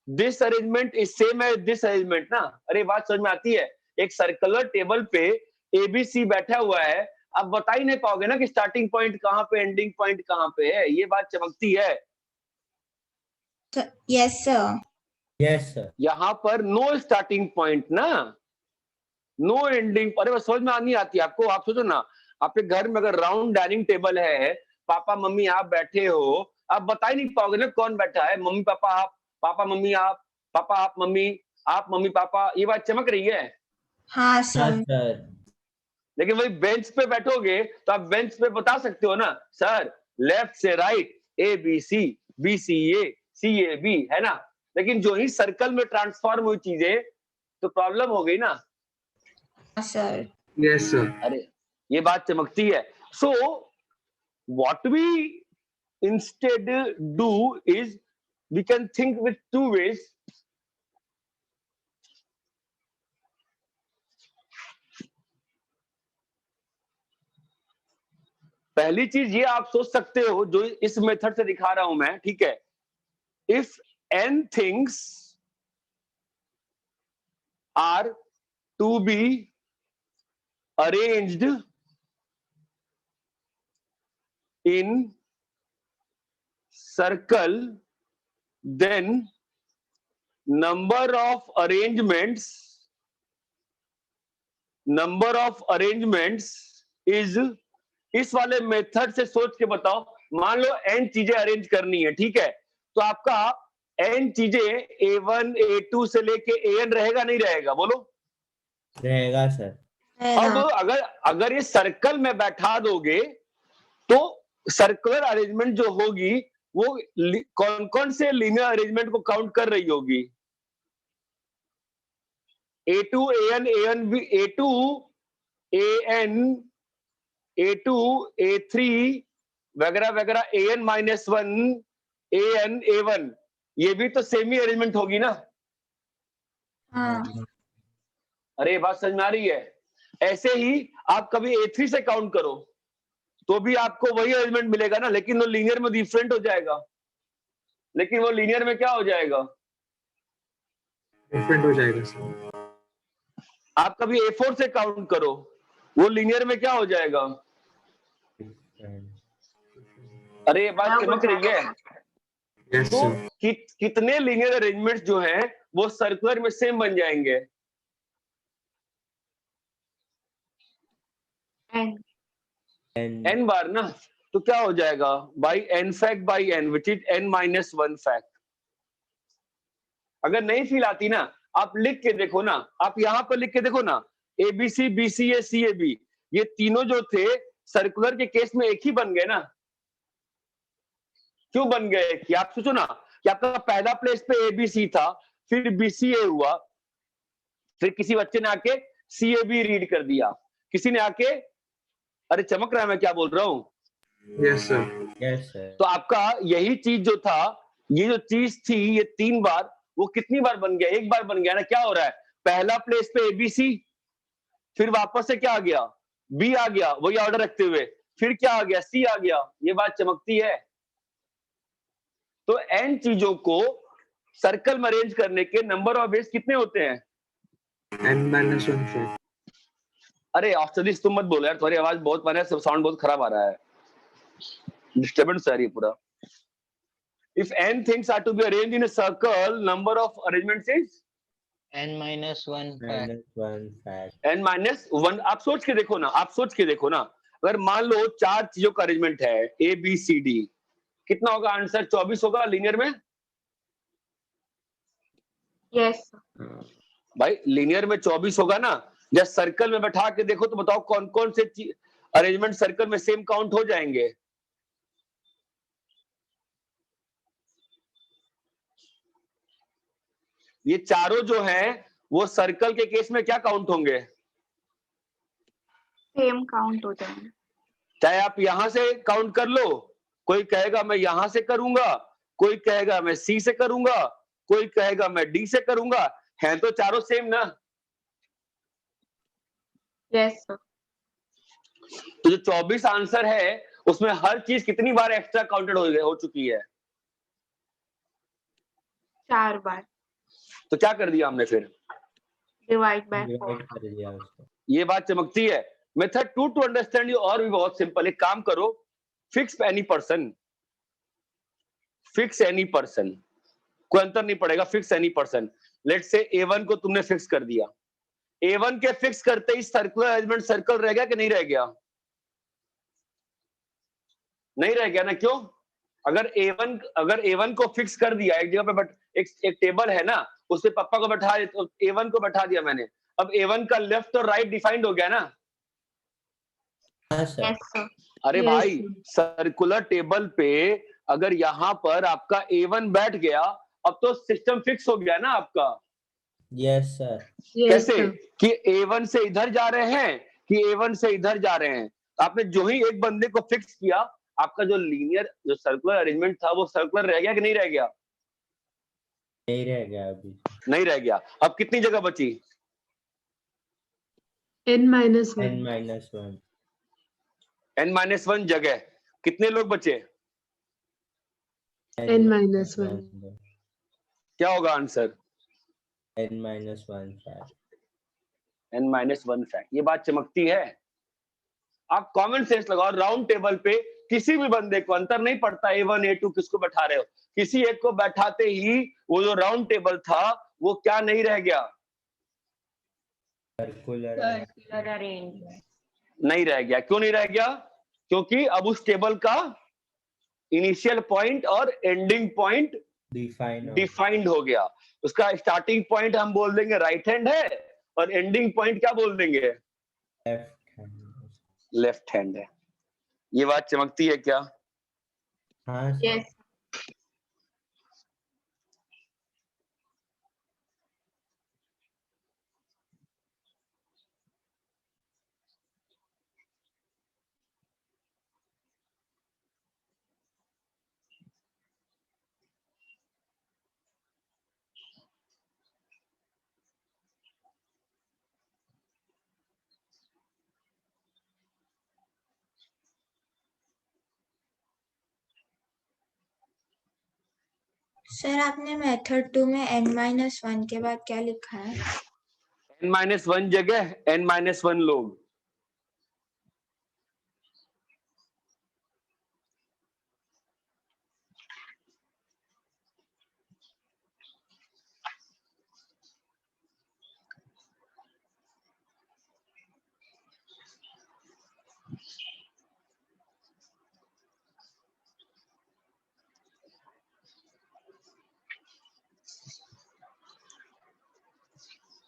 this arrangement is same as this arrangement ना। अरे बात समझ में आती है? एक सर्कुलर टेबल पे एबीसी बैठा हुआ है, आप बता ही नहीं पाओगे ना कि स्टार्टिंग पॉइंट कहाँ पे, एंडिंग पॉइंट कहाँ पे है। ये बात चमकती है। Yes sir. Yes sir. यहाँ पर नो स्टार्टिंग पॉइंट ना, नो एंडिंग। अरे वो समझ में नहीं आती आपको? आप सोचो ना, आपके घर में अगर राउंड डाइनिंग टेबल है, पापा मम्मी आप बैठे हो, आप बता ही नहीं पाओगे ना कौन बैठा है, मम्मी पापा आप, पापा मम्मी आप, पापा आप मम्मी, आप मम्मी पापा। ये बात चमक रही है? हाँ हाँ सर। सर। लेकिन वही बेंच पे बैठोगे तो आप बेंच पे बता सकते हो ना, सर लेफ्ट से right A B C A B, है ना। लेकिन जो ही सर्कल में ट्रांसफॉर्म हुई चीजें, तो प्रॉब्लम हो गई ना। हाँ सर। Yes sir. अरे ये बात चमकती है। So what we instead do is we can think with 2 ways। पहली चीज ये आप सोच सकते हो, जो इस मेथड से दिखा रहा हूं मैं, ठीक है, if n things are to be arranged in circle, then number of arrangements is, इस वाले मेथड से सोच के बताओ, मान लो n चीजें अरेंज करनी है, ठीक है, तो आपका n चीजें A1 A2 से लेके AN रहेगा नहीं रहेगा? बोलो। रहेगा सर। अब अगर ये सर्कल में बैठा दोगे तो सर्कुलर अरेंजमेंट जो होगी वो कौन कौन से लीनियर अरेंजमेंट को काउंट कर रही होगी? A2 AN AN B, A2 AN A2 A3 वगैरह वगैरह, AN-1 AN A1, ये भी तो सेम ही अरेंजमेंट होगी ना। हाँ अरे ये बात समझ में आ रही है? ऐसे ही आप कभी A3 से काउंट करो तो भी आपको वही अरेंजमेंट मिलेगा ना, लेकिन वो लीनियर में डिफरेंट हो जाएगा। लेकिन वो लीनियर में क्या हो जाएगा? डिफरेंट हो जाएगा सर। आप कभी A4 से काउंट करो, वो लीनियर में क्या हो जाएगा? अरे ये बात चमक रही है? Yes, तो sir. कितने लीनियर अरेंजमेंट्स जो हैं वो सर्कुलर में सेम बन जाएंगे? n n बार ना, तो क्या हो जाएगा? By n fact by n which is n minus 1 fact. अगर नहीं फील आती ना, आप लिख के देखो ना, आप यहां पर लिख के देखो ना, ABC BCA CAB ये तीनों जो थे सर्कुलर के केस में एक ही बन गए ना। क्यों बन गए? कि आप सोचो ना कि आपका पहला प्लेस पे ABC था, फिर BCA हुआ, फिर किसी बच्चे ने आके CAB रीड कर दिया, किसी ने आके, अरे चमक रहा है मैं क्या बोल रहा हूँ? Yes, sir. Yes, sir. तो आपका यही चीज जो था, ये जो चीज थी, ये 3 बार, वो कितनी बार बन गया? एक बार बन गया ना। क्या हो रहा है? पहला प्लेस पे ABC, फिर वापस से क्या आ गया? B आ गया वही ऑर्डर रखते हुए, फिर क्या आ गया? C आ गया। ये बात चमकती है। तो n चीजों को सर्कल में अरेंज करने के नंबर ऑफ वेज कितने होते हैं? N minus 1 fact. अरे ऑस्ट्रेलिस तुम मत बोलो यार, तुम्हारी आवाज बहुत, मैंने साउंड बहुत खराब आ रहा है, डिस्टर्बेंस आ रही है पूरा। If n things are to be arranged in a circle, number of arrangements is n minus 1 fact. Minus 1 fact. n minus 1। आप सोच के देखो ना, आप सोच के देखो ना, अगर मान लो 4 चीजों का अरेंजमेंट है A B C D, कितना होगा आंसर? 24 होगा लीनियर में। yes भाई लीनियर में 24 होगा ना। जब सर्कल में बैठा के देखो तो बताओ कौन कौन से अरेंजमेंट सर्कल में सेम काउंट हो जाएंगे? ये चारों जो हैं वो सर्कल के केस में क्या काउंट होंगे? सेम काउंट हो जाएंगे। चाहे आप यहां से काउंट कर लो, कोई कहेगा मैं यहां से करूंगा, कोई कहेगा मैं C से करूंगा, कोई कहेगा मैं D से करूंगा, हैं तो चारों सेम ना। yes sir तो जो 24 आंसर है उसमें हर चीज कितनी बार एक्स्ट्रा काउंटेड हो चुकी है? 4 बार तो क्या कर दिया हमने फिर? डिवाइड बाय 4 Divide कर दिया उसको। ये बात चमकती है। मेथड 2 टू अंडरस्टैंड यू और भी बहुत सिंपल। एक काम करो, fix any person, fix any person, कोई अंतर नहीं पड़ेगा, fix any person. Let's say A1 को तुमने फिक्स कर दिया, A1 के फिक्स करते ही सर्कुलर अरेंजमेंट सर्कल रह गया कि नहीं रह गया? नहीं रह गया ना। क्यों? अगर A1 को फिक्स कर दिया एक जगह पे, बट एक टेबल है ना, उससे पापा को बैठा, तो A1 को बैठा दिया मैंने, अब A1 का लेफ्ट और राइट डिफाइंड हो गया ना। हाँ सर। yes sir अरे Yes, भाई sir. सर्कुलर टेबल पे अगर यहां पर आपका A1 बैठ गया, अब तो सिस्टम फिक्स हो गया ना आपका। Yes, sir. Yes, कैसे? sir. कि A1 से इधर जा रहे हैं कि A1 से इधर जा रहे हैं। आपने जो ही एक बंदे को फिक्स किया, आपका जो लीनियर जो सर्कुलर अरेंजमेंट था वो सर्कुलर रह गया कि नहीं रह गया? नहीं रह गया अभी। नहीं रह गया। अब कितनी जगह बची? N minus N 1. minus 1. n minus 1 जगह। कितने लोग बचे? N minus 1. क्या होगा answer? N minus 1 fact. n minus 1 fact. ये बात चमकती है। आप कॉमन सेंस लगाओ, राउंड टेबल पे किसी भी बंदे को अंतर नहीं पड़ता A1 A2 किसको बैठा रहे हो, किसी एक को बैठाते ही वो जो राउंड टेबल था वो क्या नहीं रह गया? Circular. नहीं रह गया। क्यों नहीं रह गया? क्योंकि अब उस टेबल का इनिशियल पॉइंट और एंडिंग पॉइंट Define. डिफाइंड हो गया। उसका स्टार्टिंग पॉइंट हम बोल देंगे राइट हैंड है और एंडिंग पॉइंट क्या बोल देंगे? Left hand. लेफ्ट हैंड है। ये बात चमकती है क्या? हाँ सर। yes सर आपने मेथड 2 में N minus 1 के बाद क्या लिखा है? n माइनस 1 जगह n माइनस 1 लोग।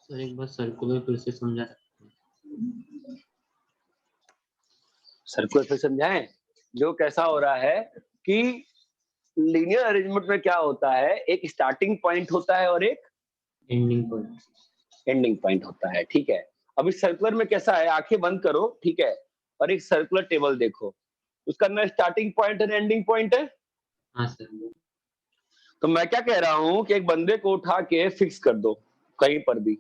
सर एक बार सर्कुलर फिर से समझा सर्कुलर फिर समझाएं। जो कैसा हो रहा है कि लीनियर अरेंजमेंट में क्या होता है, एक स्टार्टिंग पॉइंट होता है और एक एंडिंग पॉइंट होता है, ठीक है। अब इस सर्कुलर में कैसा है, आंखें बंद करो, ठीक है, और एक सर्कुलर टेबल देखो, उसका ना स्टार्टिंग पॉइंट है एंडिंग पॉइंट है। हाँ सर। तो मैं क्या कह रहा हूं कि एक बंदे को उठा के फिक्स कर दो कहीं पर भी,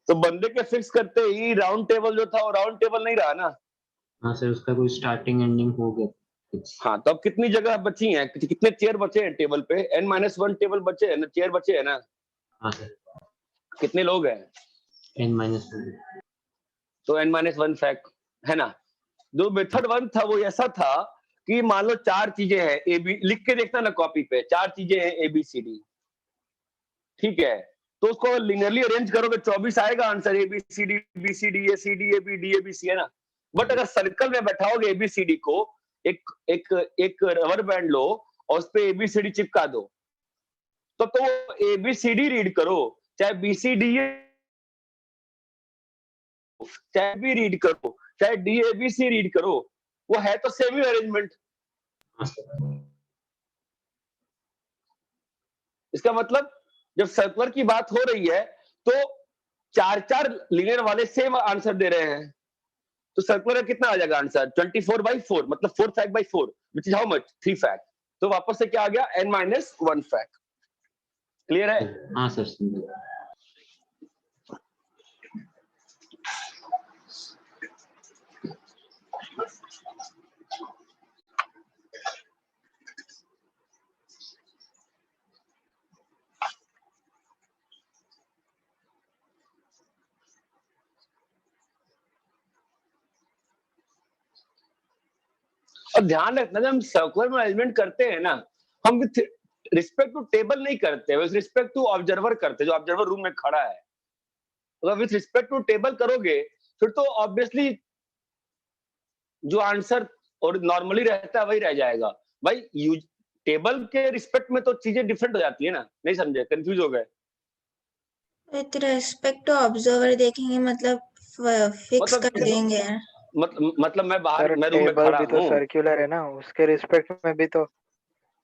तो बंदे के फिक्स करते ही राउंड टेबल जो था वो राउंड टेबल नहीं रहा ना। हाँ सर, उसका कोई स्टार्टिंग एंडिंग हो गया। हाँ, तो अब कितनी जगह बची हैं, कितने चेयर बचे हैं टेबल पे, n-1 टेबल बचे हैं ना, चेयर बचे हैं ना। हाँ सर। कितने लोग हैं, n-1, तो n-1 फैक्ट है ना। जो मेथड 1 था वो ऐसा था कि मान लो 4 चीजें हैं, ए बी, लिख के देखना ना कॉपी पे, 4 चीजें हैं ए बी सी डी, ठीक है। तो उसको लिनियरली अरेंज करोगे 24 आएगा answer, A B C D, B C D, A C D, A B, D A B C, है ना। बट अगर सर्कल में बैठाओगे ए बी सी डी को, एक रबर बैंड लो और उस पे ए बी सी डी चिपका दो, तो A B C D read करो, चाहे बी सी डी चाहे बी रीड करो, चाहे D A B C read करो, वो है तो सेमी अरेंजमेंट। इसका मतलब जब सर्कुलर की बात हो रही है तो 4 लीनियर वाले सेम आंसर दे रहे हैं, तो सर्कुलर कितना आ जाएगा आंसर, 24/4, मतलब 4 fact by 4, which is how much, 3 fact. तो वापस से क्या आ गया, n-1 फैक्ट। क्लियर है? हाँ सर। और ध्यान रखना जब हम सर्कुलर में अरेंजमेंट करते हैं ना, हम विथ रिस्पेक्ट टू टेबल नहीं करते, विथ रिस्पेक्ट टू ऑब्जर्वर करते, जो ऑब्जर्वर रूम में खड़ा है। अगर विथ रिस्पेक्ट टू टेबल करोगे फिर तो ऑब्वियसली जो आंसर और नॉर्मली रहता है वही रह जाएगा। भाई टेबल के रिस्पेक्ट में तो चीजें डिफरेंट हो जाती है ना, नहीं समझे, कंफ्यूज हो गए। विथ रेस्पेक्ट टू ऑब्जर्वर देखेंगे मतलब फिक्स कर देंगे। मतलब मैं बाहर, सर मैं रूम में टेबल खड़ा भी तो हूँ, सर्कुलर है ना, उसके रिस्पेक्ट में भी तो।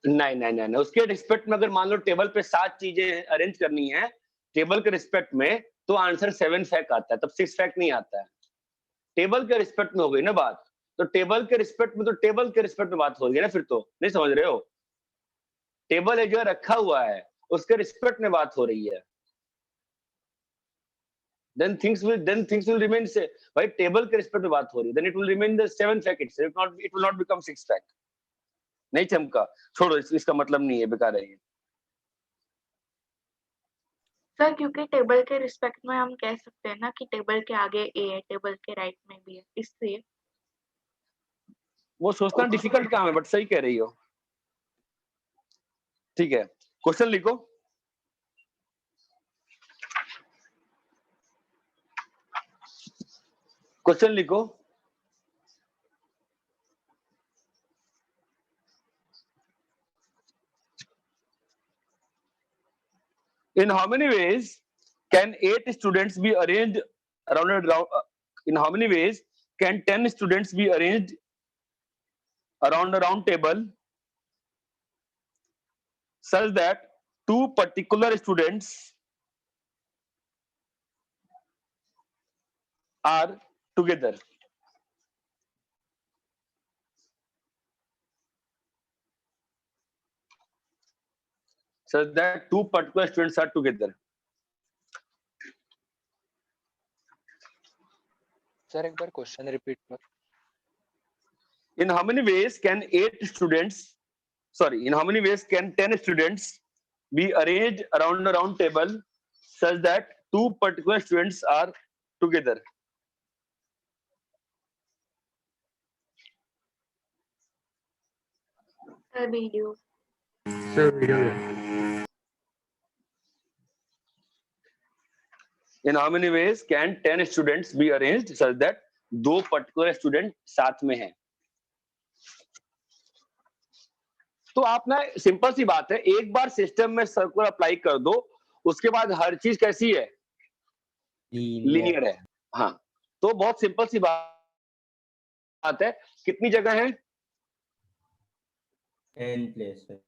नहीं, उसके रिस्पेक्ट में अगर मान लो टेबल पे 7 चीजें अरेंज करनी है टेबल के रिस्पेक्ट में, तो आंसर 7 फैक्ट आता है, तब 6 फैक्ट नहीं आता है। टेबल के रिस्पेक्ट में हो गई ना बात, तो टेबल के रिस्पेक्ट में, तो टेबल के रिस्पेक्ट में बात हो रही है ना, फिर तो नहीं समझ रहे हो। टेबल है जो रखा हुआ है उसके रिस्पेक्ट में बात हो रही है, then things will remain से भाई टेबल के रिस्पेक्ट में बात हो रही है, then it will remain the 7 fact itself, it will not become 6 fact। नहीं चमका, छोड़ो, इसका मतलब नहीं है, बेकार है ये। सर क्योंकि टेबल के रिस्पेक्ट में हम कह सकते हैं ना कि टेबल के आगे ए है, टेबल के राइट में भी है, इसलिए। वो सोचना डिफिकल्ट काम है, बट सही कह रही हो। ठीक है, क्वेश्चन लिखो। क्वेश्चन लिखो। In how many ways can 8 students be arranged around in how many ways can 10 students be arranged around a round table such that 2 particular students are together? Such that 2 particular students are together. Sir एक बार क्वेश्चन रिपीट कर। In how many ways can 8 students, in how many ways can 10 students be arranged around a round table such that 2 particular students are together? Sir video. Sir video In how many ways can 10 students be arranged such that 2 particular student साथ में हैं? तो आप ना सिंपल सी बात है, एक बार सिस्टम में सर्कुलर अप्लाई कर दो, उसके बाद हर चीज कैसी है, लीनियर है। हाँ, तो बहुत सिंपल सी बात है। कितनी जगह है? 10 प्लेस है।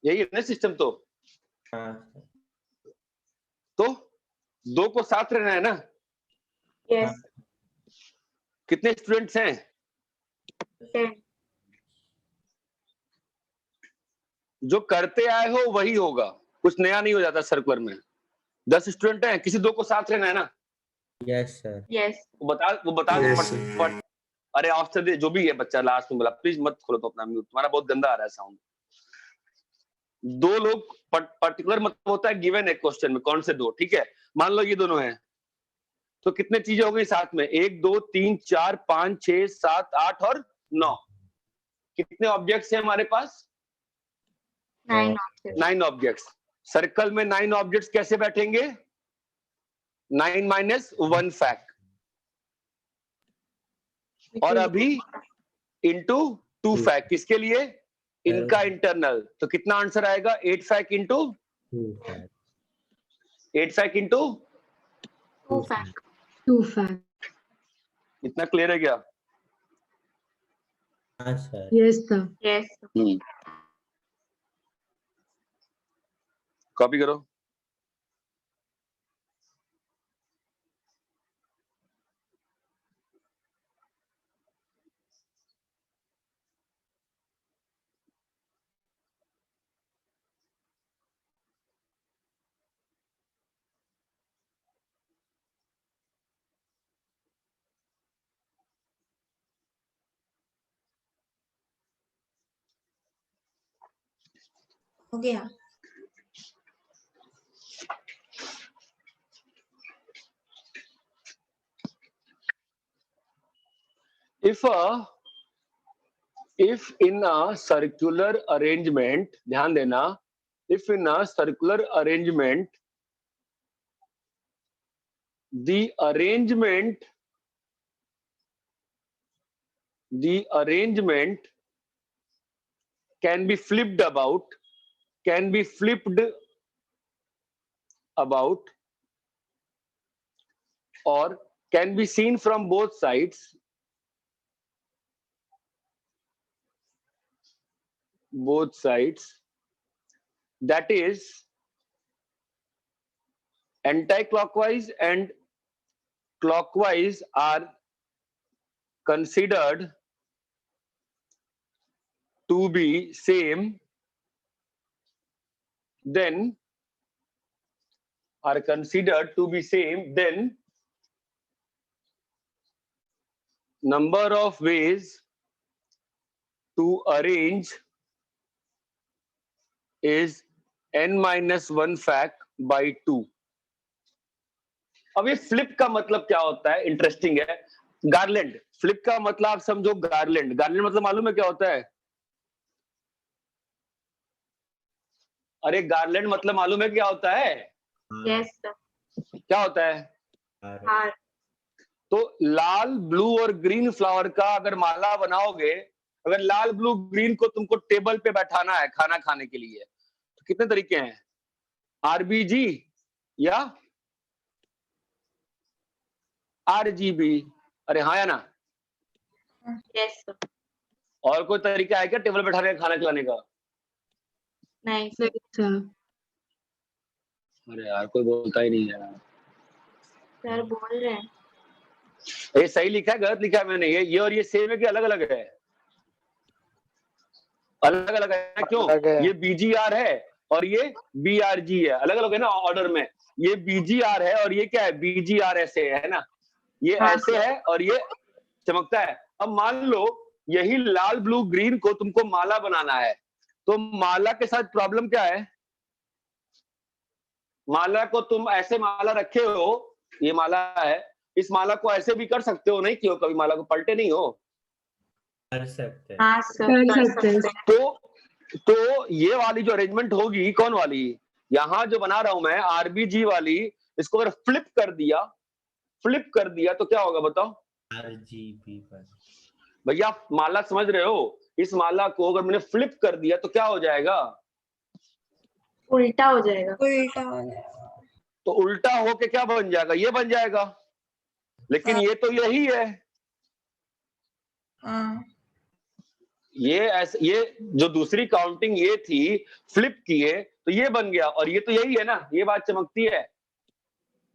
यही है ना सिस्टम? तो हाँ तो 2 को साथ रहना है ना? यस। कितने स्टूडेंट्स हैं? 10। जो करते आए हो वही होगा, कुछ नया नहीं हो जाता सर्कुलर में। 10 स्टूडेंट हैं, किसी 2 को साथ रहना है ना? Yes sir. यस। वो बता दो Yes, फट। अरे ऑस्टर दे, जो भी है बच्चा लास्ट में बोला, प्लीज मत खोलो तो अपना म्यूट, तुम्हारा बहुत गंदा आ रहा है साउंड। 2 लोग पर्टिकुलर मतलब होता है गिवन एक क्वेश्चन में, कौन से 2? ठीक है, मान लो ये दोनों हैं, तो कितने चीजें हो गई साथ में? 1 2 3 4 5 6 7 8 और 9। कितने ऑब्जेक्ट्स हैं हमारे पास? 9 9 ऑब्जेक्ट्स। सर्कल में 9 ऑब्जेक्ट्स कैसे बैठेंगे? 9 माइनस 1 फैक्ट, और अभी इंटू 2 फैक्ट। किसके लिए? इनका इंटरनल। तो कितना आंसर आएगा? 8 fact into 8 fact into 2 fact. 2 fact. इतना क्लियर है क्या? हाँ sir. Yes sir. Yes. Copy करो। हो गया। if in a circular arrangement, ध्यान देना, if in a circular arrangement the arrangement can be flipped about or can be seen from both sides, that is anti-clockwise and clockwise are considered to be same, then number of ways to arrange is n-1 fact by 2। अब ये फ्लिप का मतलब क्या होता है? इंटरेस्टिंग है। गार्लैंड, फ्लिप का मतलब आप समझो गार्लैंड। गार्लैंड मतलब मालूम है क्या होता है? अरे गार्लैंड मतलब मालूम है क्या होता है? यस। क्या होता है? हार। तो लाल, ब्लू और ग्रीन फ्लावर का अगर माला बनाओगे, अगर लाल, ब्लू, ग्रीन को तुमको टेबल पे बैठाना है खाना खाने के लिए, तो कितने तरीके हैं? आरबीजी या आरजीबी? अरे हाँ या ना? यस। और कोई तरीका है क्या टेबल बैठाने का, खाना खिलाने का? नहीं सर। अरे यार कोई बोलता ही नहीं है। सर बोल रहे हैं। ये सही लिखा है गलत लिखा है मैंने? ये और ये सेम है कि अलग अलग है? अलग अलग है। क्यों? ये बीजीआर है और ये बीआरजी है, अलग अलग है ना ऑर्डर में। ये बीजीआर है और ये क्या है? बीजीआर ऐसे है ना, ये ऐसे है और ये चमकता है। अब मान लो यही लाल, ब्लू, ग्रीन को तुमको माला बनाना है, तो माला के साथ प्रॉब्लम क्या है? माला को तुम ऐसे माला रखे हो, ये माला है, इस माला को ऐसे भी कर सकते हो, नहीं क्यों? कभी माला को पलटे नहीं हो? कर सकते हैं। हाँ सर कर सकते हैं। तो ये वाली जो अरेंजमेंट होगी, कौन वाली? यहां जो बना रहा हूं मैं आरबीजी वाली, इसको अगर फ्लिप कर दिया तो क्या होगा बताओ? आरजीबी पर। भैया माला समझ रहे हो? इस माला को अगर मैंने फ्लिप कर दिया तो क्या हो जाएगा? उल्टा हो जाएगा। उल्टा हो जाएगा। तो उल्टा होके क्या बन जाएगा, ये बन जाएगा, लेकिन हाँ। ये तो यही है, हाँ ये ऐसे, ये जो दूसरी काउंटिंग ये थी, फ्लिप किए तो ये बन गया, और ये तो यही है ना, ये बात चमकती है।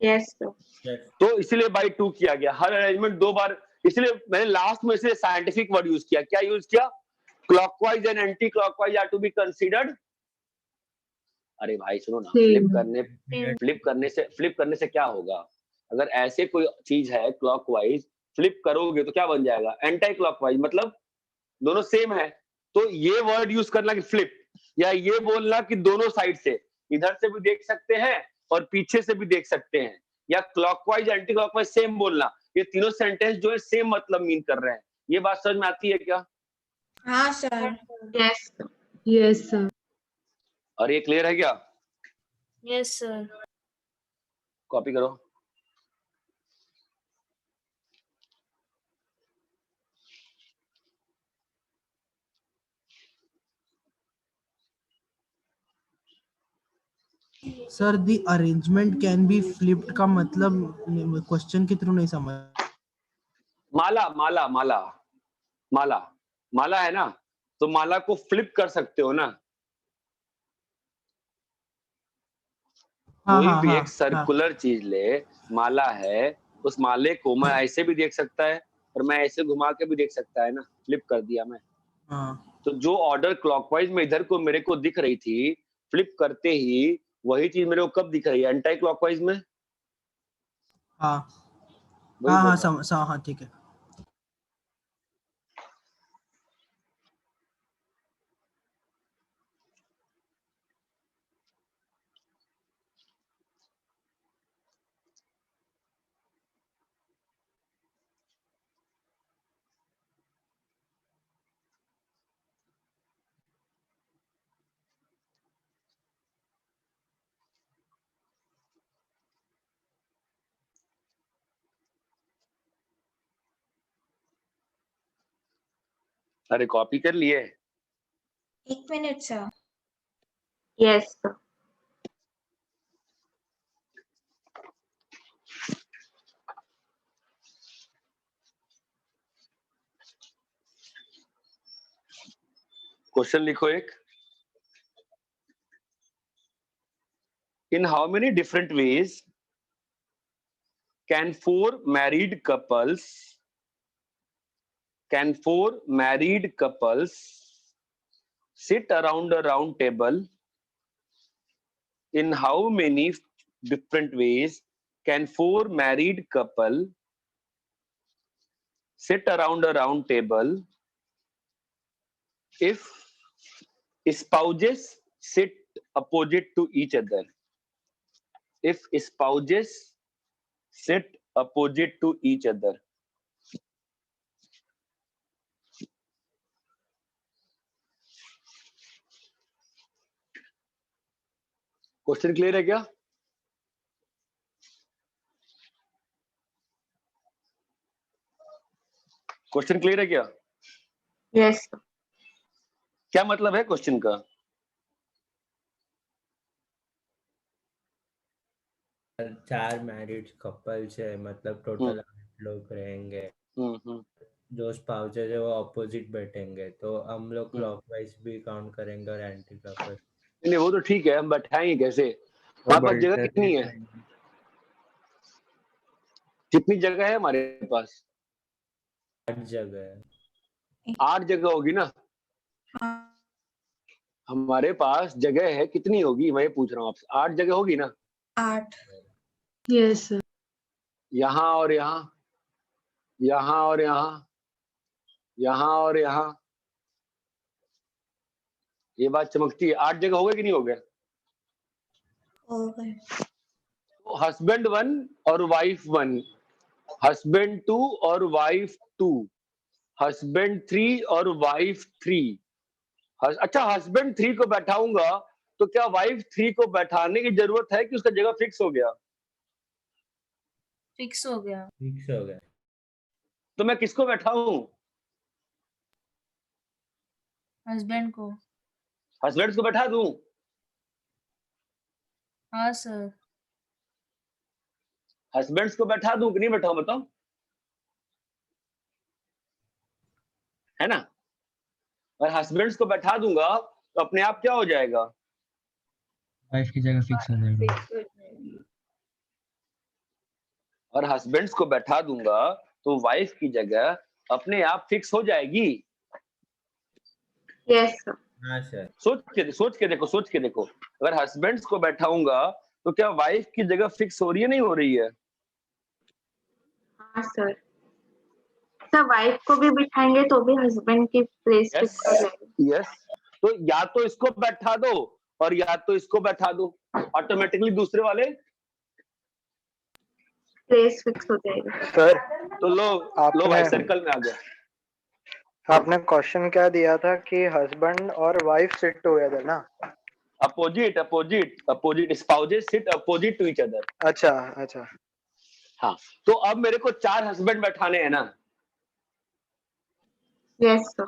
Yes sir. Yes. तो इसलिए बाई 2 किया गया, हर अरेंजमेंट 2 बार, इसलिए मैंने लास्ट में इसलिए साइंटिफिक वर्ड यूज किया। क्या यूज किया? Clockwise and anti clockwise are to be considered. अरे भाई सुनो ना, Same. फ्लिप करने से क्या होगा? अगर ऐसे कोई चीज है क्लॉकवाइज, फ्लिप करोगे तो क्या बन जाएगा? एंटी क्लॉकवाइज, मतलब दोनों सेम है। तो ये वर्ड यूज करना कि फ्लिप, या ये बोलना कि दोनों साइड से, इधर से भी देख सकते हैं और पीछे से भी देख सकते हैं, या क्लॉकवाइज एंटी क्लॉकवाइज सेम बोलना, ये तीनों सेंटेंस जो है सेम मतलब मीन कर रहे हैं। ये बात समझ में आती है क्या? हाँ sir. Yes sir. Yes, sir. और ये क्लियर है क्या? Yes sir. कॉपी करो। Sir the arrangement can be flipped का मतलब क्वेश्चन के थ्रू नहीं समझ। माला माला माला माला माला है ना, तो माला को फ्लिप कर सकते हो ना। हाँ, कोई हाँ, भी हाँ, एक सर्कुलर चीज ले, माला है, उस माले को मैं ऐसे भी देख सकता है और मैं ऐसे घुमा के भी देख सकता है ना, फ्लिप कर दिया मैं। हाँ, तो जो ऑर्डर क्लॉकवाइज में इधर को मेरे को दिख रही थी, फ्लिप करते ही वही चीज मेरे को कब दिख रही है? एंटी क्लॉकवाइज में। हाँ, वही हाँ, बोल रहा हूं। हाँ, ठीक है। अरे कॉपी कर लिए? 1 minute sir. Yes sir. Question लिखो एक। In how many different ways can four married couples sit around a round table? In how many different ways can four married couple sit around a round table if spouses sit opposite to each other? If spouses sit opposite to each other. Question clear है क्या? क्वेश्चन क्लियर है क्या? Yes sir. क्या मतलब है क्वेश्चन का? चार मैरिड कपल्स है, मतलब टोटल 8 लोग रहेंगे। जो स्पाउसेस है वो ऑपोजिट बैठेंगे, तो हम लोग क्लॉकवाइज भी काउंट करेंगे और एंटी क्लॉकवाइज। नहीं वो तो ठीक है, हम बैठाएंगे कैसे? हमारे पास जगह कितनी है? कितनी जगह है हमारे पास? 8 जगह है। 8 जगह होगी ना? हाँ। हमारे पास जगह है कितनी होगी, मैं ये पूछ रहा हूँ आपसे। 8 जगह होगी ना? 8। Yes, sir. यहाँ और यहाँ, यहाँ और यहाँ, यहाँ और यहाँ, ये बात चमकती है। 8 जगह हो गए कि नहीं हो गए? हो गए। तो हस्बैंड 1 और वाइफ 1, हस्बैंड 2 और वाइफ 2, हस्बैंड 3 और वाइफ 3। अच्छा, हस्बैंड 3 को बैठाऊंगा तो क्या वाइफ 3 को बैठाने की जरूरत है कि उसका जगह फिक्स हो गया? फिक्स हो गया। फिक्स हो गया। तो मैं किसको बैठाऊं? हस्बैंड को। हस्बैंड को बैठा दूं? हाँ सर। हस्बैंड्स को बैठा दूं कि नहीं बैठाऊं बताओ, है ना? और हस्बैंड्स को बैठा दूंगा तो अपने आप क्या हो जाएगा? वाइफ की जगह फिक्स हो जाएगा। और हस्बैंड्स को बैठा दूंगा तो वाइफ की जगह अपने आप फिक्स हो जाएगी। Yes sir. हाँ सर। सोच के देखो अगर हस्बैंड्स को बैठाऊंगा तो क्या वाइफ की जगह फिक्स हो रही है नहीं हो रही है? हाँ सर। सर वाइफ को भी बिठाएंगे तो भी हस्बैंड की प्लेस फिक्स हो जाएगी। यस, तो या तो इसको बैठा दो और या तो इसको बैठा दो, ऑटोमेटिकली दूसरे वाले प्लेस फिक्स हो जाएगी। सर तो लो भाई सर्कल में आ गया। आपने क्वेश्चन क्या दिया था कि हस्बैंड और वाइफ सिट टुगेदर ना? Opposite spouses sit opposite to each other. अच्छा। हाँ, तो अब मेरे को 4 हस्बैंड बैठाने हैं ना? Yes sir.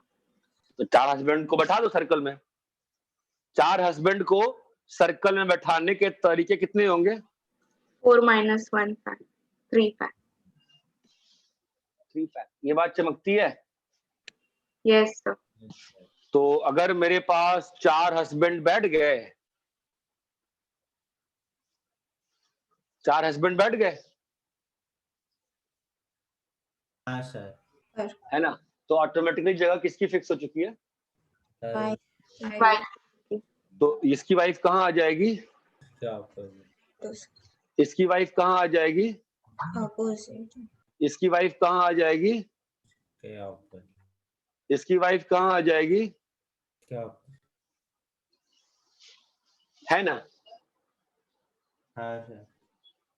तो 4 हस्बैंड को बैठा दो सर्कल में। 4 हस्बैंड को सर्कल में बैठाने के तरीके कितने होंगे? 4 - 1 फैक्ट 3 फैक्ट। 3 फैक्ट। ये बात चमकती है? Yes sir. तो अगर मेरे पास 4 हस्बैंड बैठ गए, 4 हस्बैंड बैठ गए, हाँ सर। है ना? तो ऑटोमेटिकली जगह किसकी फिक्स हो चुकी है? वाइफ। तो इसकी वाइफ कहाँ आ जाएगी? इसकी वाइफ कहाँ आ जाएगी? इसकी वाइफ कहाँ आ जाएगी? इसकी वाइफ कहाँ आ जाएगी? है ना? हाँ सर।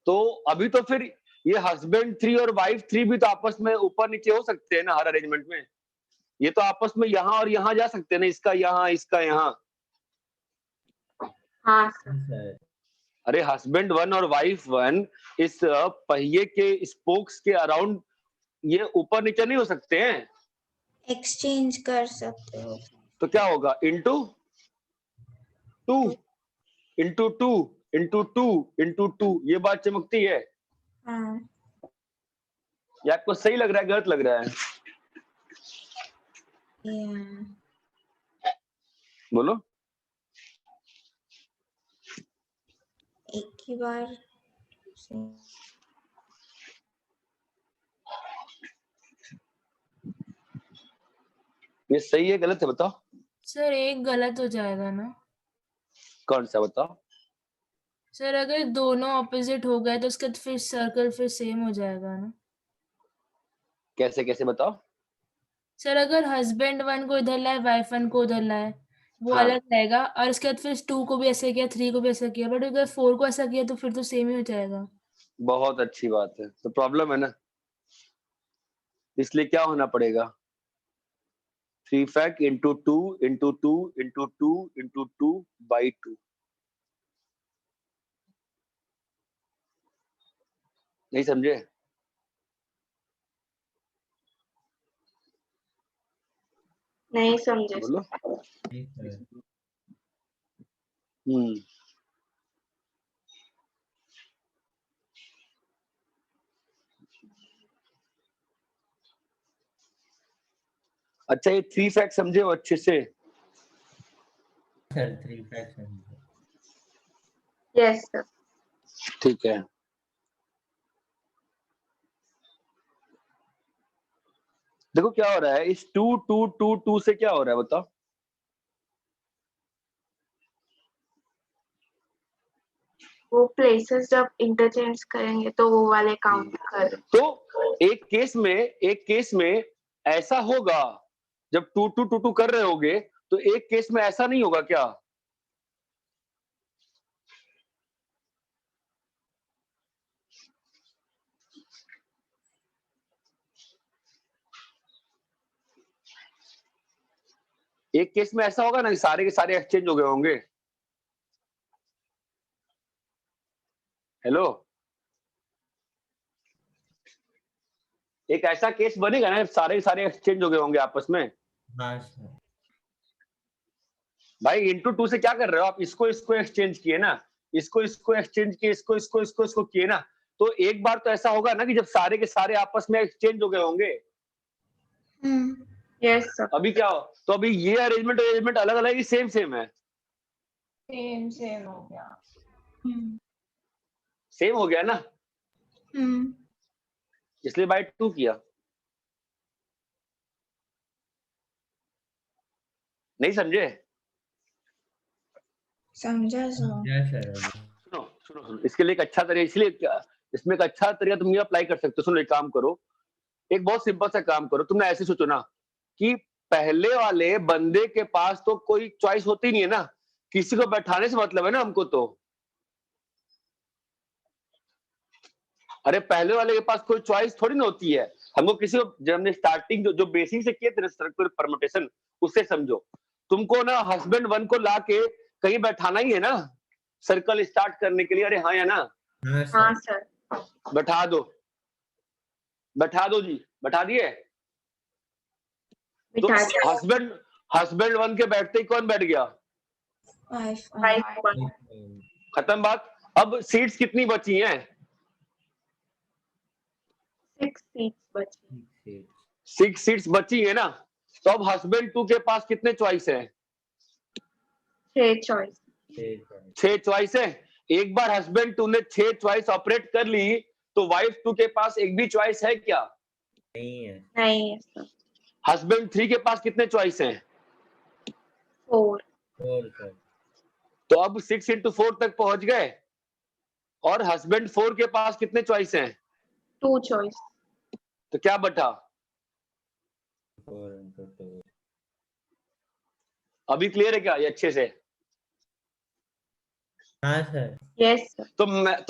तो अभी तो फिर ये हस्बैंड 3 और वाइफ 3 भी तो आपस में ऊपर नीचे हो सकते हैं ना हर अरेंजमेंट में। ये तो आपस में यहाँ और यहाँ जा सकते हैं ना, इसका यहाँ इसका यहाँ। हाँ सर। अरे हस्बैंड 1 और वाइफ 1 इस पहिए के स्पोक्स के अराउंड ये ऊपर नीचे नहीं हो सकते हैं? एक्सचेंज कर सकते हो। तो क्या होगा? Into 2 into 2 into 2 into 2। ये बात चमकती है? हाँ। ये आपको सही लग रहा है गलत लग रहा है? बोलो। एक ही बार ये सही है गलत है बताओ? सर एक गलत हो जाएगा ना? कौन सा बताओ? सर अगर दोनों ऑपोजिट हो गए तो उसका फिर सर्कल फिर सेम हो जाएगा ना? कैसे कैसे बताओ? सर अगर हस्बैंड 1 को इधर लाए, वाइफ 1 को उधर लाए, वो हाँ। अलग रहेगा, और उसके बाद फिर 2 को भी ऐसे किया, 3 को भी ऐसा किया, बट अगर 4 को ऐसा किया तो फिर तो सेम ही हो जाएगा। बहुत अच्छी बात है। तो प्रॉब्लम है ना, इसलिए क्या होना पड़ेगा? 3 fact into 2 into 2 into 2 into 2 by 2। नहीं समझे? नहीं समझे। बोलो। अच्छा ये 3 फैक्ट समझे हो अच्छे से? सर 3 फैक्ट समझे। Yes sir. ठीक है। देखो क्या हो रहा है इस 2 2 2 2 से, क्या हो रहा है बताओ? वो प्लेसेस जब इंटरचेंज करेंगे तो वो वाले काउंट कर। तो एक केस में ऐसा होगा जब 2 2 2 2 कर रहे होगे, तो एक केस में ऐसा नहीं होगा क्या? एक केस में ऐसा होगा ना कि सारे के सारे एक्सचेंज हो गए होंगे। हेलो, एक ऐसा केस बनेगा ना सारे के सारे एक्सचेंज हो गए होंगे आपस में। हाँ सर। भाई इंटू 2 से क्या कर रहे हो आप? इसको इसको एक्सचेंज किए ना, इसको इसको एक्सचेंज किए, इसको इसको इसको इसको किए ना, तो एक बार तो ऐसा होगा ना कि जब सारे के सारे आपस में एक्सचेंज हो गए होंगे। Yes sir. अभी क्या हो, तो अभी ये अरेंजमेंट अलग अलग ही सेम सेम है? सेम हो गया। सेम हो गया ना, इसलिए बाय 2 किया। नहीं समझे? समझा सर। सुनो सुनो सुनो, इसके लिए एक अच्छा तरीका, इसलिए इसमें एक अच्छा तरीका तुम ये अप्लाई कर सकते हो। सुनो, एक काम करो, एक बहुत सिंपल सा काम करो। तुमने ऐसे सोचो ना कि पहले वाले बंदे के पास तो कोई चॉइस होती नहीं है ना, किसी को बैठाने से मतलब है ना हमको तो। अरे पहले वाले के पास कोई चॉइस थोड़ी ना होती है हमको, किसी को जब हमने स्टार्टिंग जो बेसिक से किए थे सर्कुलर परम्यूटेशन, उससे समझो। तुमको ना हस्बैंड 1 को लाके कहीं बैठाना ही है ना सर्कल स्टार्ट करने के लिए। अरे हाँ या ना? हाँ सर। बैठा दो जी, बैठा दिए। तो हस्बैंड 1 के बैठते ही कौन बैठ गया? 5 खत्म बात। अब सीट्स कितनी बची हैं? 6 सीट्स बची। 6 सीट्स बची है ना, तो अब हस्बैंड 2 के पास कितने चॉइस है? 6 चॉइस। 6 चॉइस है। एक बार हस्बैंड 2 ने 6 चॉइस ऑपरेट कर ली, तो वाइफ 2 के पास एक भी चॉइस है क्या? नहीं है। नहीं है सर। हस्बैंड 3 के पास कितने चॉइस हैं? 4। तो अब 6 into 4 तक पहुंच गए। और हस्बैंड 4 के पास कितने चॉइस हैं? 2 चॉइस। तो क्या बटा? अभी क्लियर है क्या ये अच्छे से? हाँ सर। Yes sir. तो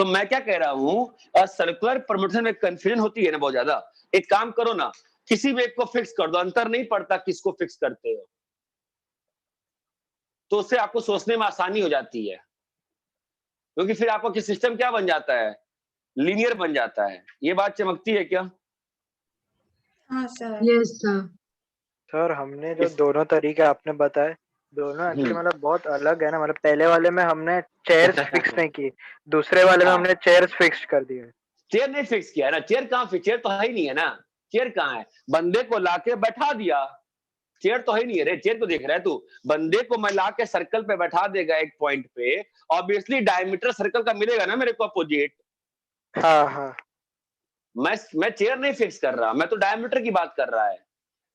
मैं क्या कह रहा हूँ, सर्कुलर परम्यूटेशन में कंफ्यूजन होती है ना बहुत ज्यादा। एक काम करो ना, किसी भी एक को फिक्स कर दो, अंतर नहीं पड़ता किसको फिक्स करते हो, तो उससे आपको सोचने में आसानी हो जाती है। क्योंकि फिर आपका सिस्टम क्या बन जाता है? लीनियर बन जाता है। ये बात चमकती है क्या? हाँ सर। Yes sir. सर हमने जो दोनों तरीके आपने बताए, दोनों एक्चुअली मतलब बहुत अलग है ना। मतलब पहले वाले में हमने चेयर्स फिक्स नहीं की, दूसरे वाले में हमने चेयर्स फिक्स कर दिए। चेयर नहीं फिक्स किया है ना, चेयर कहाँ फिक्स? चेयर तो है ही नहीं है ना। चेयर कहाँ है? बंदे को लाके बैठा दिया, चेयर तो है ही नहीं है रे। चेयर को देख रहा है तू? बंदे को मैं लाके सर्कल पे बैठा देगा एक पॉइंट पे, ऑब्वियसली डायमीटर सर्कल का मिलेगा ना मेरे को अपोजिट। हाँ। मैं चेयर नहीं फिक्स कर रहा, मैं तो डायमीटर की बात कर रहा है।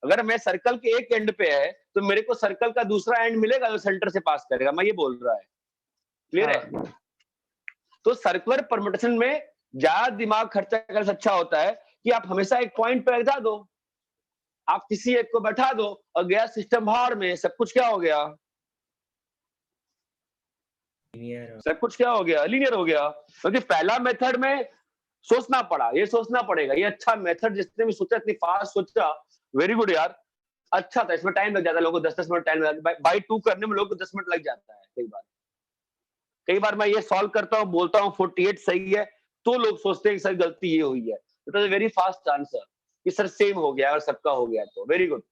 अगर मैं सर्कल के एक एंड पे है, तो मेरे को सर्कल का दूसरा एंड मिलेगा जो सेंटर से पास करेगा। मैं ये बोल रहा है, क्लियर है? तो सर्कुलर परम्यूटेशन में ज्यादा दिमाग खर्चा करने से अच्छा होता है कि आप हमेशा एक पॉइंट पे बैठा दो, आप किसी एक को बैठा दो और गया सिस्टम बाहर में, सब कुछ क्या हो गया? सब कुछ क्या हो गया? लीनियर हो गया। क्योंकि पहला मेथड में सोचना पड़ा, ये सोचना पड़ेगा। ये अच्छा मेथड जिसने भी सोचा, इतनी फास्ट सोचा, वेरी गुड यार, अच्छा था। इसमें टाइम लग जाता है लोगों को, 10-10 मिनट टाइम लग जाता है। बाई 2 करने में लोगों को 10 मिनट लग जाता है कई बार मैं ये सॉल्व करता हूँ, बोलता हूँ 48 सही है, तो लोग सोचते हैं कि सर गलती ये हुई है। It was a very fast answer कि सर सेम हो गया और सबका हो गया, तो वेरी गुड।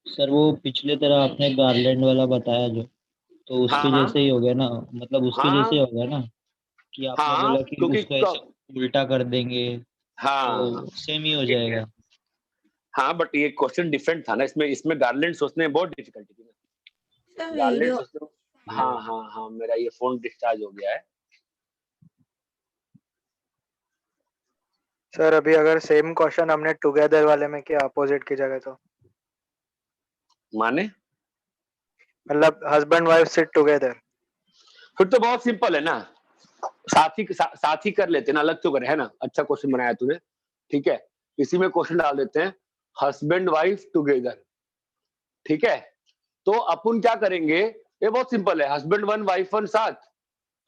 सर वो पिछले तरह आपने गार्लैंड वाला बताया जो, तो उसके जैसे ही हो गया ना, मतलब उसके जैसे ही हो गया ना कि आपने बोला कि उसको ऐसे उल्टा कर देंगे, तो सेम ही हो जाएगा। हाँ, बट ये क्वेश्चन डिफरेंट था ना, इसमें गार्लैंड सोचने में बहुत डिफिकल्टी थी ना। गार्लैंड सोचने में, हाँ, मेरा ये फोन डिस्चार्ज हो गया है। सर अभी अगर सेम क्वेश्चन हमने टुगेदर वाले में किया अपोजिट की जगह, तो माने मतलब हस्बैंड वाइफ सिट टुगेदर, फिर तो बहुत सिंपल है ना, साथ ही कर लेते ना, अलग क्यों करे, है ना? अच्छा क्वेश्चन बनाया तूने, ठीक है। इसी में क्वेश्चन डाल देते हैं, हस्बैंड वाइफ टुगेदर, ठीक है। तो अपन क्या करेंगे, ये बहुत सिंपल है। हस्बैंड 1 वाइफ 1 साथ,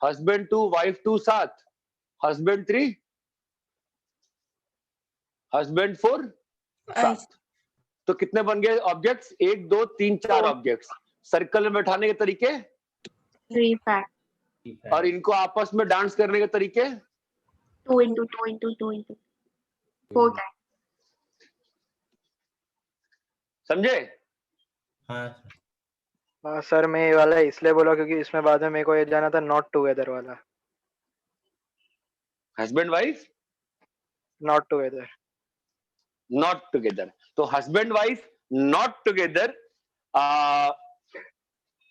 हस्बैंड 2 वाइफ 2 साथ, हस्बैंड 3 हस्बैंड 4 साथ। तो कितने बन गए ऑब्जेक्ट्स? 1 2 3 4 ऑब्जेक्ट्स। सर्कल में बैठाने के तरीके 3 पैक, और इनको आपस में डांस करने के तरीके 2 into 2 into 2 into 4 टाइम। समझे? हाँ सर। हाँ सर, मैं ये वाला इसलिए बोला क्योंकि इसमें बाद में मेरे को ये जाना था नॉट टुगेदर वाला। Husband wife not together. Not together, तो हस्बैंड वाइफ नॉट टुगेदर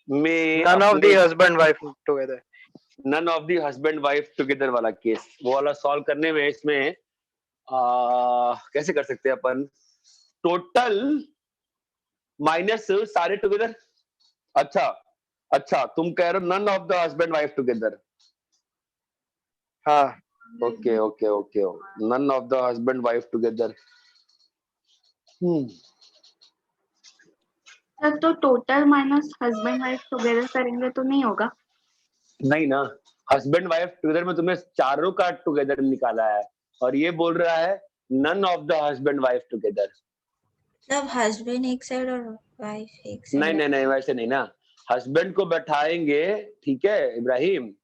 में नन ऑफ दी अपने husband wife together. None of the husband wife together वाला केस, वो वाला सॉल्व करने में इसमें कैसे कर सकते हैं अपन? टोटल माइनस सारे टुगेदर। अच्छा अच्छा, तुम कह रहे हो none of the husband wife together. हाँ okay okay okay, none of the husband wife together. Sir तो total minus husband wife together करेंगे तो नहीं होगा? नहीं ना, हस्बैंड वाइफ टुगेदर में तुम्हें चारों का टुगेदर निकाला है, और ये बोल रहा है none of the husband wife together. मतलब हस्बैंड एक साइड और वाइफ एक साइड। नहीं नहीं नहीं, वैसे नहीं ना, हस्बैंड को बैठाएंगे, ठीक है इब्राहिम,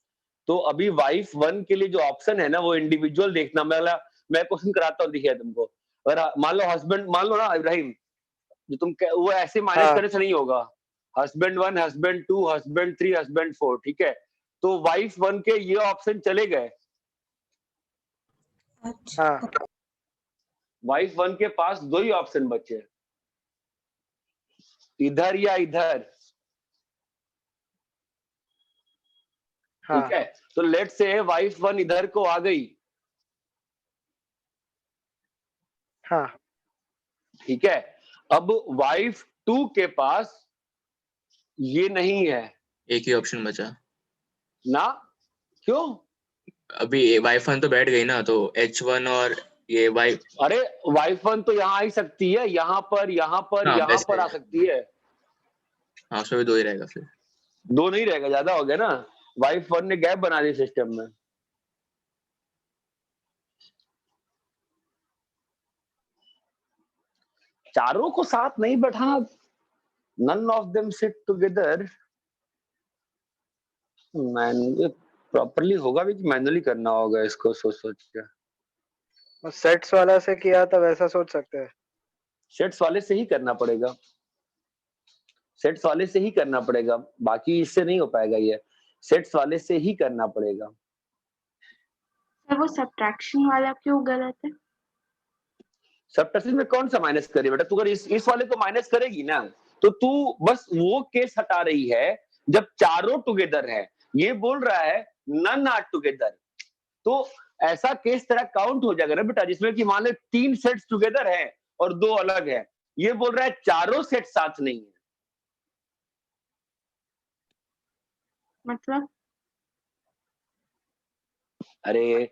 तो अभी वाइफ वन के लिए जो ऑप्शन है ना वो इंडिविजुअल देखना। मैं क्वेश्चन कराता हूँ, देखिए तुमको। अगर मान लो हस्बैंड, मान लो ना इब्राहिम, जो वो ऐसे माइनस हाँ करने से नहीं होगा। Husband one, husband two, husband three, husband four, ठीक है, तो वाइफ वन के ये ऑप्शन चले गए। अच्छा हाँ वाइफ वन के पास दो ही ऑप्शन बचे, इधर या इधर, हाँ ठीक है। तो लेट से वाइफ वन इधर को आ गई, हाँ ठीक है। अब वाइफ टू के पास ये नहीं है एक ही ऑप्शन बचा ना, क्यों? अभी। वाइफ वन तो बैठ गई ना, तो H1 और ये वाइफ। अरे वाइफ वन तो यहाँ आ ही सकती है, यहाँ पर, यहाँ पर, हाँ, यहाँ वैसे पर आ सकती है। हाँ, उसमें भी दो ही रहेगा फिर। दो नहीं रहेगा, ज्यादा हो गया ना। वाइफ वन ने गैप बना दी सिस्टम में। चारों को साथ नहीं बैठाना, none of them sit together. Properly होगा भी कि मैनुअली करना होगा इसको, सोच सोच के। सेट्स वाला से किया था वैसा सोच सकते हैं। सेट्स वाले से ही करना पड़ेगा, सेट्स वाले से ही करना पड़ेगा, बाकी इससे नहीं हो पाएगा, ये सेट्स वाले से ही करना पड़ेगा। सर वो सब्ट्रैक्शन वाला क्यों गलत है? सबट्रैक्शन में कौन सा माइनस करे बेटा? तू अगर इस वाले को माइनस करेगी ना, तो तू बस वो केस हटा रही है जब चारों टुगेदर है। ये बोल रहा है नन आर टुगेदर, तो ऐसा केस तेरा काउंट हो जाएगा ना बेटा, जिसमें कि मान ले 3 सेट्स टुगेदर है और 2 अलग है। ये बोल रहा है चारों सेट साथ नहीं है। मतलब अरे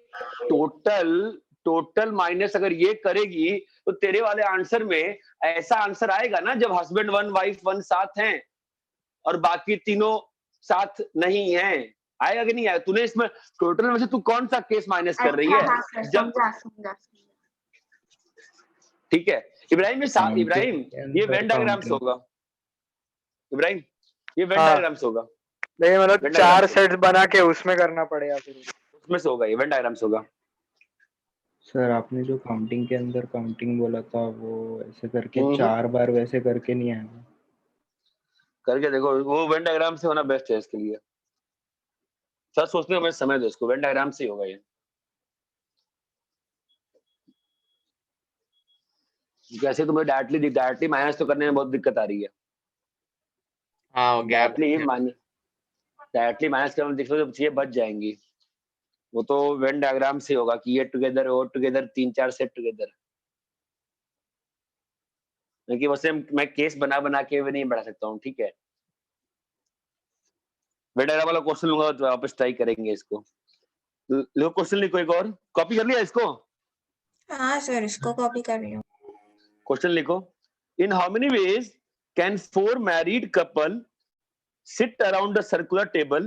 टोटल माइनस अगर ये करेगी तो तेरे वाले आंसर में ऐसा आंसर आएगा ना, जब हस्बैंड वन वाइफ वन साथ हैं और बाकी तीनों साथ नहीं हैं। आएगा कि नहीं आएगा? तूने इसमें टोटल में से तू कौन सा केस माइनस कर रही है? हाँ सर, जब समझा। ठीक है इब्राहिम, इब्राहिम ये वेन डायग्राम से होगा। इब्राहिम ये वेन डायग्राम से होगा। नहीं मतलब 4 सेट्स बना के उसमें करना पड़ेगा, फिर उसमें से होगा, ये वेन डायग्राम से होगा। सर आपने जो काउंटिंग के अंदर काउंटिंग बोला था वो ऐसे करके 4 बार वैसे करके नहीं आएगा। करके देखो, वो वेन डायग्राम से होना बेस्ट है इसके लिए। सर सोचने में समय दो इसको, वेन डायग्राम से ही होगा ये। जैसे तुम्हें डायरेक्टली माइनस तो करने में बहुत दिक्कत आ रही है। हाँ, गैप डायरेक्टली माइनस करने में दिक्कत, तो चीजें बच जाएंगी। वो तो वेन डायग्राम से होगा कि ये टुगेदर वो टुगेदर 3-4 सेट टुगेदर। लेकिन वैसे मैं केस बना के भी नहीं बढ़ा सकता हूँ, ठीक है। वेन डायग्राम वाला क्वेश्चन लूंगा तो वापस ट्राई करेंगे इसको। लो क्वेश्चन लिखो, एक और कॉपी कर लिया इसको? हाँ सर, इसको कॉपी कर रही हूँ। क्वेश्चन लिखो, in how many ways can 4 married couple sit around a circular table?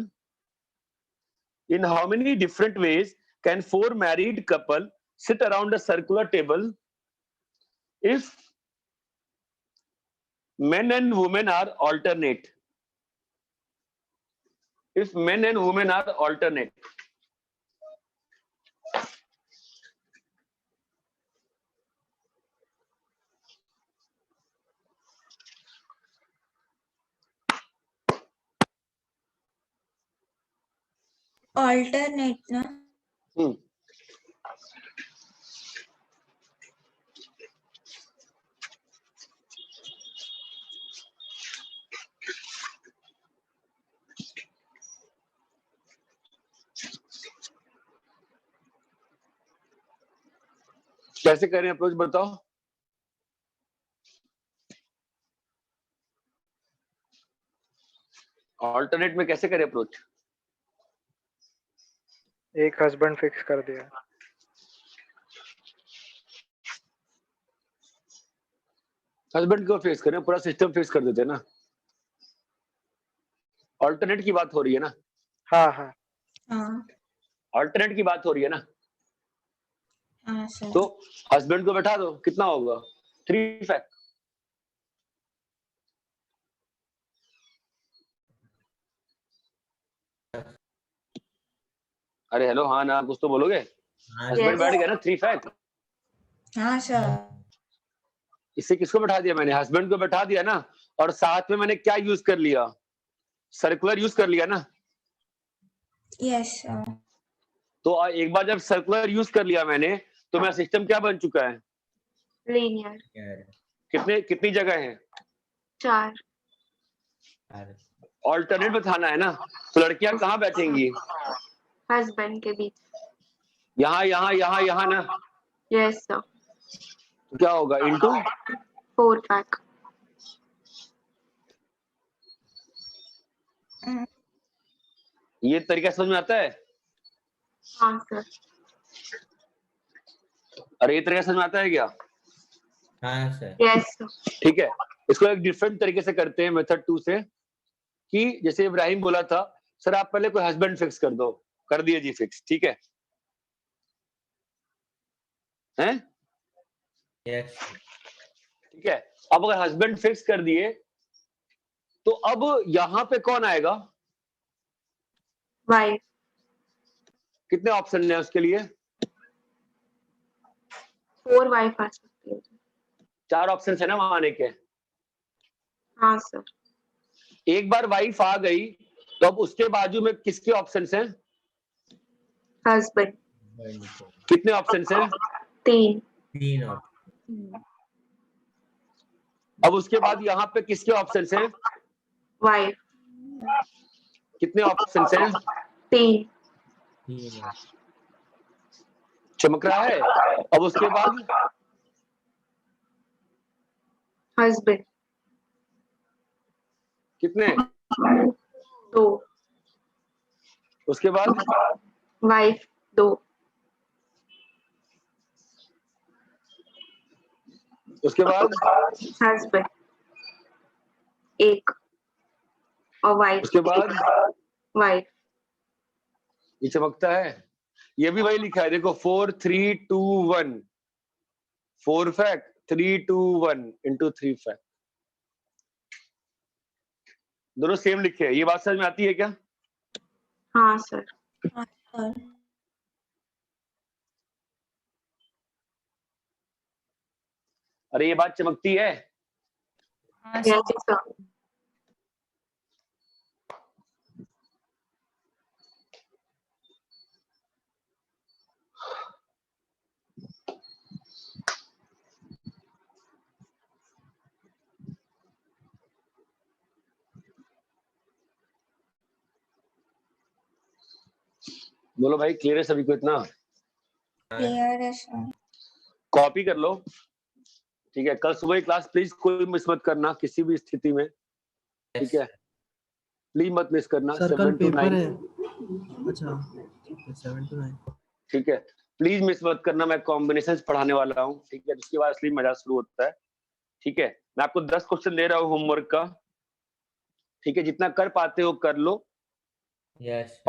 In how many different ways can 4 married couple sit around a circular table if men and women are alternate? If men and women are alternate. Alternate ना। कैसे करें अप्रोच बताओ। ऑल्टरनेट में कैसे करें अप्रोच? एक हस्बैंड फिक्स कर दिया। हस्बैंड को फिक्स करें, पूरा सिस्टम फिक्स कर देते हैं ना। ऑल्टरनेट की बात हो रही है ना। हाँ हाँ हाँ ऑल्टरनेट की बात हो रही है ना। हाँ सर। तो हस्बैंड को बैठा दो, कितना होगा 3 फैक्ट। अरे हेलो, हाँ ना, कुछ तो बोलोगे। हस्बैंड बैठ गया ना 3 फैक्ट। हाँ सर। इससे किसको बैठा दिया मैंने? हस्बैंड को बैठा दिया ना। और साथ में मैंने क्या यूज कर लिया? सर्कुलर यूज कर लिया ना। Yes sir. तो एक बार जब सर्कुलर यूज कर लिया मैंने, तो मेरा सिस्टम क्या बन चुका है? लीनियर। कितनी जगह है? 4। ऑल्टरनेट बताना है ना। तो लड़कियां कहाँ बैठेंगी? हस्बैंड के बीच। यहाँ यहाँ यहाँ यहाँ ना। Yes sir. तो क्या होगा? Into 4 fact. ये तरीका समझ में आता है? हाँ सर। अरे ये तरीका समझ में आता है क्या? हाँ सर। Yes sir. ठीक है, इसको एक डिफरेंट तरीके से करते हैं मेथड 2 से। कि जैसे इब्राहिम बोला था, सर आप पहले कोई हस्बैंड फिक्स कर दो। कर दिए जी फिक्स, ठीक है हैं? यस। ठीक है, अब अगर हस्बैंड फिक्स कर दिए, तो अब यहां पे कौन आएगा? वाइफ। कितने ऑप्शन है उसके लिए? 4 वाइफ आ सकती है। 4 ऑप्शन है ना वहां आने के। हाँ सर। एक बार वाइफ आ गई, तो अब उसके बाजू में किसके ऑप्शन हैं? हस्बैंड। कितने ऑप्शन हैं? 3। ऑप्शन। अब उसके बाद यहाँ पे किसके ऑप्शन हैं? वाइफ। कितने ऑप्शन हैं? 3। चमक रहा है। अब उसके बाद हस्बैंड। कितने? 2। उसके बाद वाइफ 2। उसके बाद हस्बैंड 1 और वाइफ। उसके बाद वाइफ। ये चमकता है। ये भी वही लिखा है, देखो 4 3 2 1। 4 फैक्ट 3 2 1 इंटू 3 फैक्ट। दोनों सेम लिखे हैं। ये बात समझ में आती है क्या? हाँ सर। हाँ सर। अरे ये बात चमकती है। हाँ यस सर। सर। बोलो भाई, क्लियर है सभी को इतना? क्लियर है सर। कॉपी कर लो, ठीक है। कल सुबह की क्लास प्लीज कोई मिस मत करना किसी भी स्थिति में, ठीक है? प्लीज मत मिस करना। सर कल 7 to पेपर 9। है। अच्छा ठीक है, 7 to 9। ठीक है, प्लीज मिस मत करना। मैं कॉम्बिनेशंस पढ़ाने वाला हूँ, ठीक है? उसके बाद असली मजा शुरू होता है, ठीक है? मैं आपको 10 क्वेश्चन दे रहा हूँ होमवर्क का, ठीक है? जितना कर पाते हो कर लो। यस।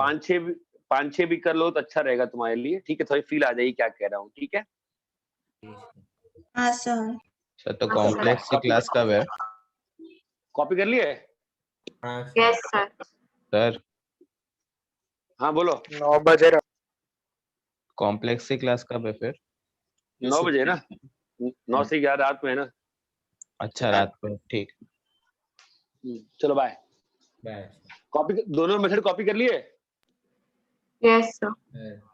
5-6 भी कर लो तो अच्छा रहेगा तुम्हारे लिए, ठीक है? थोड़ी फील आ जाएगी क्या कह रहा हूँ, ठीक है? हाँ सर। सर तो कॉम्प्लेक्स की क्लास कब है? कॉपी कर लिए? Yes sir. सर हाँ बोलो। 9 बजे कॉम्प्लेक्स की क्लास कब है फिर? 9 बजे ना। 9 से 11 रात में है ना। अच्छा रात को, ठीक। चलो बाय। बाय। कॉपी दोनों मेथड कॉपी कर लिए? Yes, sir. है।